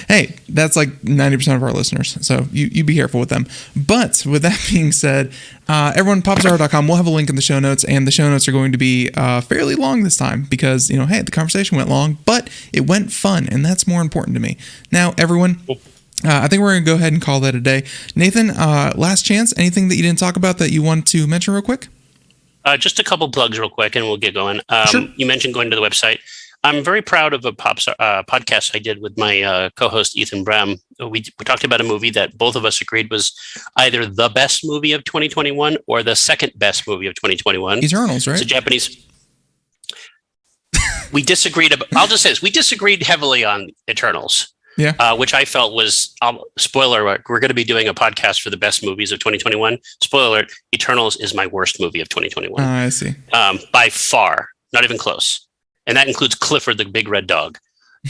Hey, that's 90% of our listeners, so you be careful with them. But with that being said, everyone, popzara.com, we'll have a link in the show notes, and the show notes are going to be fairly long this time because, hey, the conversation went long, but it went fun, and that's more important to me. Now, everyone, I think we're going to go ahead and call that a day. Nathan, last chance, anything that you didn't talk about that you want to mention real quick? Just a couple plugs real quick, and we'll get going. Sure. You mentioned going to the website. I'm very proud of a podcast I did with my co-host Ethan Bram. We talked about a movie that both of us agreed was either the best movie of 2021 or the second best movie of 2021. Eternals, right? It's a Japanese. We disagreed. I'll just say this: we disagreed heavily on Eternals. Yeah. Which I felt was spoiler alert. We're going to be doing a podcast for the best movies of 2021. Spoiler alert: Eternals is my worst movie of 2021. I see. By far, not even close. And that includes Clifford the Big Red Dog.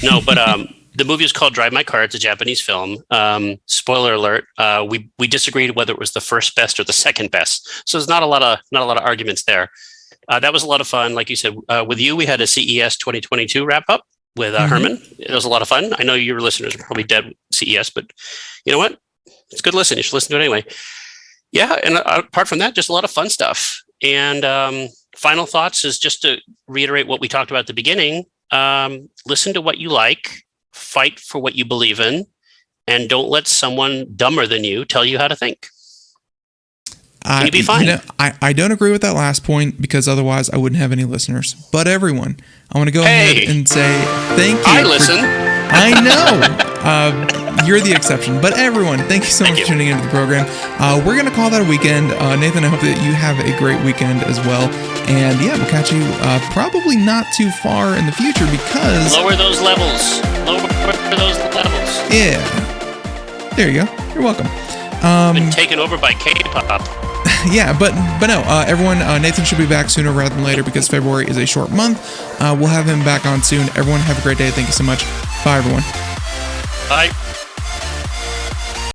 No, but the movie is called Drive My Car. It's a Japanese film. Spoiler alert: we disagreed whether it was the first best or the second best. So there's not a lot of arguments there. That was a lot of fun. Like you said, with you, we had a CES 2022 wrap up with Herman. It was a lot of fun. I know your listeners are probably dead CES, but you know what? It's good to listen. You should listen to it anyway. Yeah, and apart from that, just a lot of fun stuff. And final thoughts is just to reiterate what we talked about at the beginning. Listen to what you like, fight for what you believe in, and don't let someone dumber than you tell you how to think. You'll be fine. I don't agree with that last point because otherwise I wouldn't have any listeners. But everyone, I want to go ahead and say thank you. I listen. I know. You're the exception. But everyone, thank you so much for tuning into the program. We're going to call that a weekend. Nathan, I hope that you have a great weekend as well. And yeah, we'll catch you probably not too far in the future because... Lower those levels. Yeah. There you go. You're welcome. Been taken over by K-pop. Yeah, but no, everyone, Nathan should be back sooner rather than later because February is a short month. We'll have him back on soon. Everyone have a great day. Thank you so much. Bye, everyone. Bye.